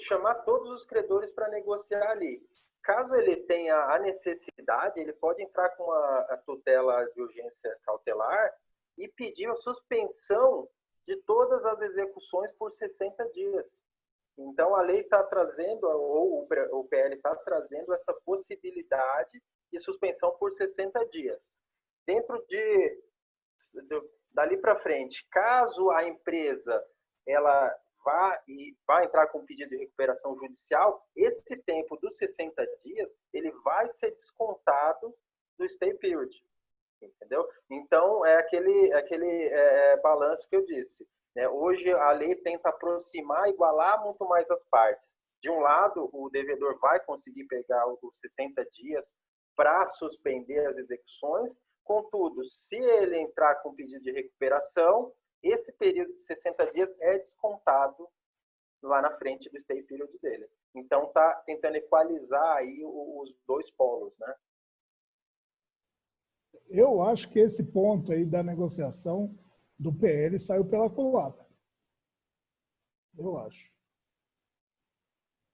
chamar todos os credores para negociar ali. Caso ele tenha a necessidade, ele pode entrar com a tutela de urgência cautelar e pedir a suspensão de todas as execuções por 60 dias. Então, a lei está trazendo, ou o PL está trazendo essa possibilidade de suspensão por 60 dias. Dali para frente, caso a empresa ela vá entrar com pedido de recuperação judicial, esse tempo dos 60 dias ele vai ser descontado do stay period. Entendeu? Então, é aquele balanço que eu disse. Né? Hoje, a lei tenta aproximar, igualar muito mais as partes. De um lado, o devedor vai conseguir pegar os 60 dias para suspender as execuções. Contudo, se ele entrar com pedido de recuperação, esse período de 60 dias é descontado lá na frente do stay period dele. Então, está tentando equalizar aí os dois polos, né? Eu acho que esse ponto aí da negociação do PL saiu pela culatra. Eu acho.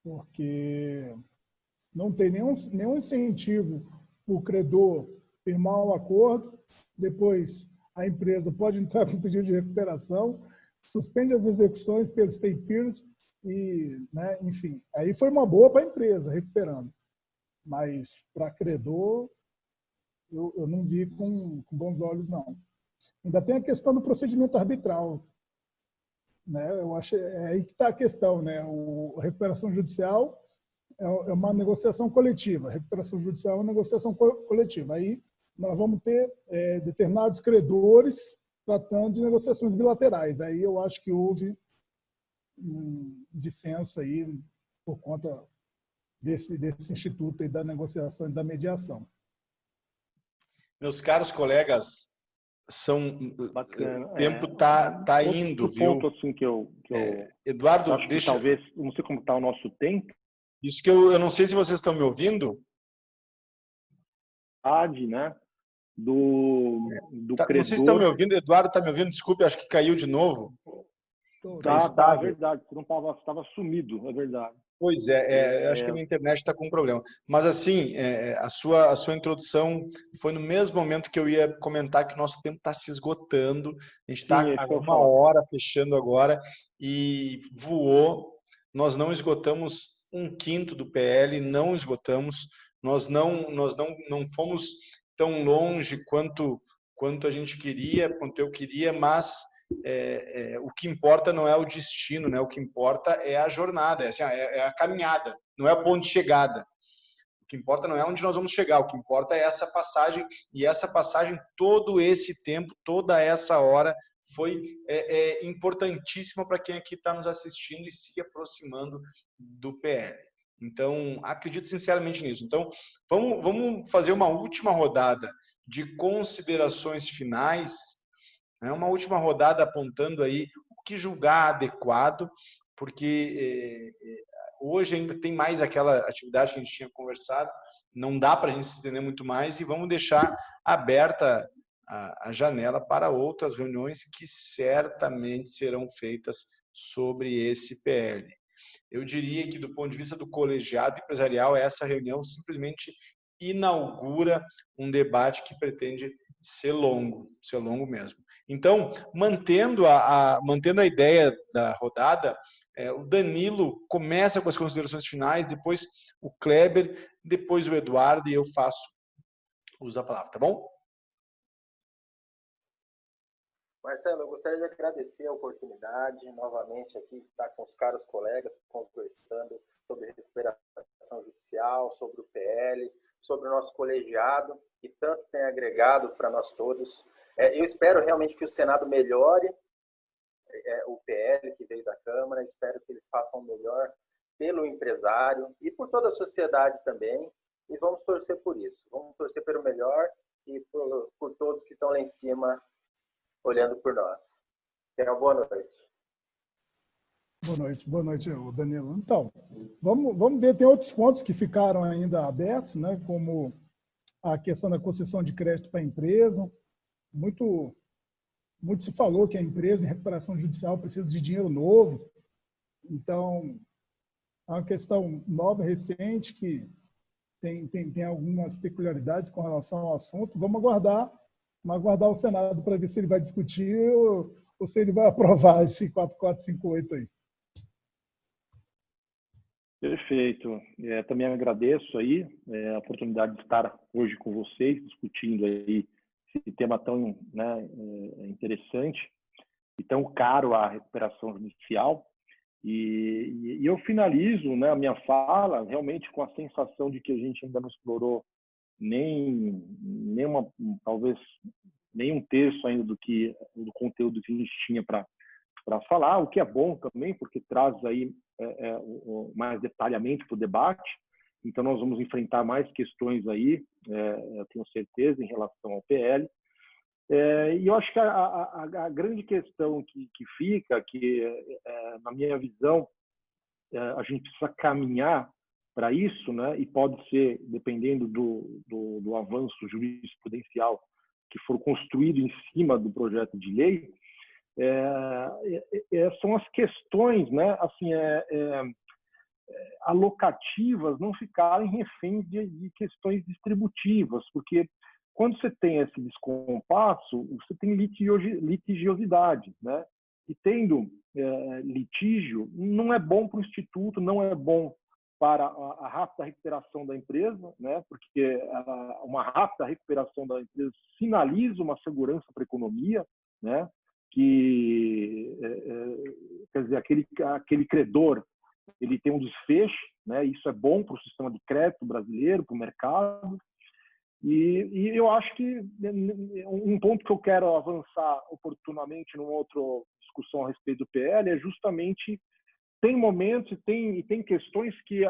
Porque não tem nenhum incentivo para o credor firmar um acordo, depois a empresa pode entrar com pedido de recuperação, suspende as execuções pelo stay period e, né, enfim, aí foi uma boa para a empresa recuperando. Mas para credor, eu não vi com bons olhos, não. Ainda tem a questão do procedimento arbitral. Né? Eu acho aí que está a questão. Né? A recuperação judicial é uma negociação coletiva. A recuperação judicial é uma negociação coletiva. Aí nós vamos ter determinados credores tratando de negociações bilaterais. Aí eu acho que houve um dissenso aí por conta desse instituto aí da negociação e da mediação. Meus caros colegas, Bacana. O tempo tá indo, viu? Ponto assim que eu Eduardo, acho que talvez, não sei como está o nosso tempo. Isso que eu não sei se vocês estão me ouvindo. Né? Do credor. Não sei se estão me ouvindo. Eduardo está me ouvindo? Desculpe, acho que caiu de novo. Tá Tá, é estável? verdade. Você não estava sumido, é verdade. Pois acho que a minha internet está com um problema. Mas assim, a sua introdução foi no mesmo momento que eu ia comentar que o nosso tempo está se esgotando. A gente Sim, está é isso a que eu ia uma falar. hora fechando agora e voou. Nós não esgotamos um quinto do PL, não esgotamos. Nós não fomos tão longe quanto a gente queria, quanto eu queria, mas o que importa não é o destino, né? O que importa é a jornada, é a caminhada, não é o ponto de chegada. O que importa não é onde nós vamos chegar, o que importa é essa passagem, e essa passagem, todo esse tempo, toda essa hora, foi importantíssima para quem aqui está nos assistindo e se aproximando do PL. Então, acredito sinceramente nisso. Então, vamos fazer uma última rodada de considerações finais, né? Uma última rodada apontando aí o que julgar adequado, porque hoje ainda tem mais aquela atividade que a gente tinha conversado, não dá para a gente se estender muito mais e vamos deixar aberta a janela para outras reuniões que certamente serão feitas sobre esse PL. Eu diria que, do ponto de vista do colegiado empresarial, essa reunião simplesmente inaugura um debate que pretende ser longo mesmo. Então, mantendo a ideia da rodada, o Danilo começa com as considerações finais, depois o Kleber, depois o Eduardo e eu faço uso da palavra, tá bom? Marcelo, eu gostaria de agradecer a oportunidade, novamente aqui, estar com os caros colegas, conversando sobre recuperação judicial, sobre o PL, sobre o nosso colegiado, que tanto tem agregado para nós todos. Eu espero realmente que o Senado melhore o PL que veio da Câmara, espero que eles façam o melhor pelo empresário e por toda a sociedade também, e vamos torcer por isso. Vamos torcer pelo melhor e por todos que estão lá em cima olhando por nós. Tenha uma boa noite. Boa noite, Danilo. Então, vamos ver, tem outros pontos que ficaram ainda abertos, né, como a questão da concessão de crédito para a empresa. Muito se falou que a empresa em recuperação judicial precisa de dinheiro novo. Então, é uma questão nova, recente, que tem algumas peculiaridades com relação ao assunto. Vamos aguardar o Senado para ver se ele vai discutir ou se ele vai aprovar esse 4458 aí. Perfeito. Também agradeço aí a oportunidade de estar hoje com vocês, discutindo aí esse tema tão, né, interessante e tão caro à recuperação judicial. E eu finalizo, né, a minha fala realmente com a sensação de que a gente ainda não explorou talvez nem um terço ainda do conteúdo que a gente tinha para falar, o que é bom também, porque traz aí mais detalhamento para o debate. Então, nós vamos enfrentar mais questões aí, eu tenho certeza, em relação ao PL. E eu acho que a grande questão que fica, que na minha visão, a gente precisa caminhar para isso, né? E pode ser, dependendo do avanço jurisprudencial que for construído em cima do projeto de lei, são as questões, né, assim, alocativas não ficarem reféns de questões distributivas, porque quando você tem esse descompasso, você tem litigiosidade, né? E tendo litígio, não é bom para o Instituto, não é bom para a rápida recuperação da empresa, né? Porque uma rápida recuperação da empresa sinaliza uma segurança para a economia, né? Que quer dizer, aquele credor, ele tem um desfecho, né? Isso é bom para o sistema de crédito brasileiro, para o mercado. E eu acho que um ponto que eu quero avançar oportunamente numa outra discussão a respeito do PL é justamente tem momentos e tem questões que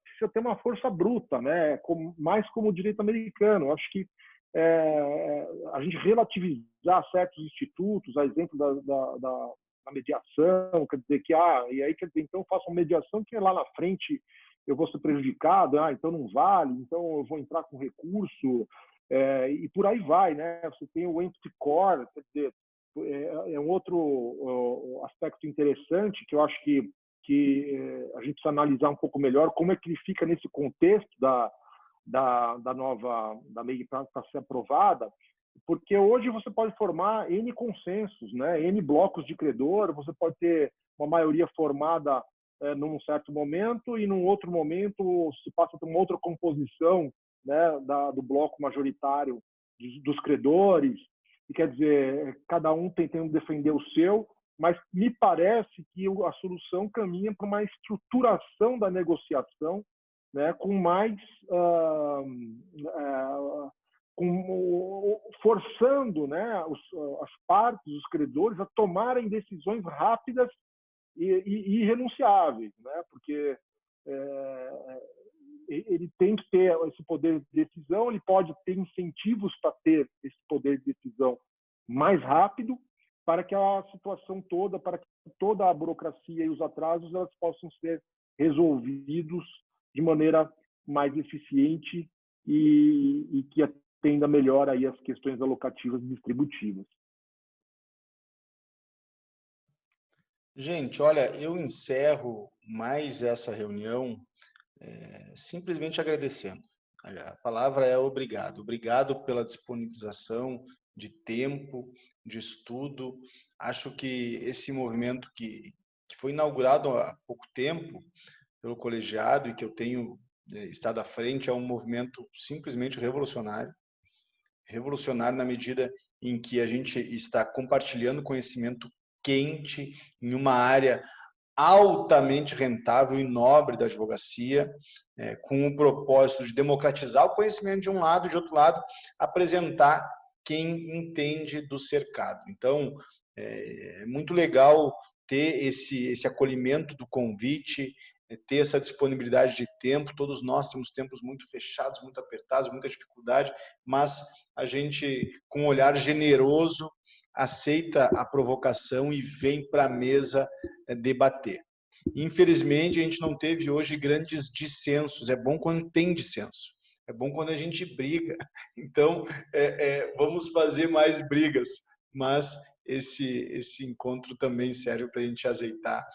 precisa ter uma força bruta, né? Mais como o direito americano. Eu acho que a gente relativizar certos institutos, a exemplo da mediação, quer dizer que e aí quer dizer, então faça uma mediação que lá na frente eu vou ser prejudicado, então não vale, então eu vou entrar com recurso, e por aí vai, né? Você tem o empty core, quer dizer, é um outro aspecto interessante que eu acho que a gente precisa analisar um pouco melhor como é que ele fica nesse contexto da lei que está ser aprovada, porque hoje você pode formar N consensos, né? N blocos de credor, você pode ter uma maioria formada num certo momento e num outro momento se passa por uma outra composição, né, do bloco majoritário dos credores, e quer dizer, cada um tentando defender o seu, mas me parece que a solução caminha para uma estruturação da negociação, né, com mais forçando, né, as partes, os credores, a tomarem decisões rápidas e irrenunciáveis, né, porque ele tem que ter esse poder de decisão, ele pode ter incentivos para ter esse poder de decisão mais rápido, para que a situação toda, para que toda a burocracia e os atrasos elas possam ser resolvidos de maneira mais eficiente e que atenda melhor aí as questões alocativas e distributivas. Gente, olha, eu encerro mais essa reunião simplesmente agradecendo. A palavra é obrigado. Obrigado pela disponibilização de tempo, de estudo. Acho que esse movimento que foi inaugurado há pouco tempo pelo colegiado e que eu tenho estado à frente é um movimento simplesmente revolucionário. Revolucionário na medida em que a gente está compartilhando conhecimento quente em uma área altamente rentável e nobre da advocacia, com o propósito de democratizar o conhecimento de um lado e de outro lado apresentar quem entende do cercado. Então, é muito legal ter esse acolhimento do convite, ter essa disponibilidade de tempo. Todos nós temos tempos muito fechados, muito apertados, muita dificuldade, mas a gente, com um olhar generoso, aceita a provocação e vem para a mesa debater. Infelizmente, a gente não teve hoje grandes dissensos. É bom quando tem dissenso. É bom quando a gente briga. Então, vamos fazer mais brigas. Mas esse encontro também serve para a gente azeitar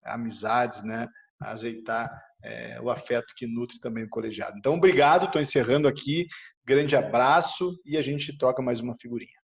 amizades, né? Azeitar o afeto que nutre também o colegiado. Então, obrigado. Estou encerrando aqui. Grande abraço e a gente troca mais uma figurinha.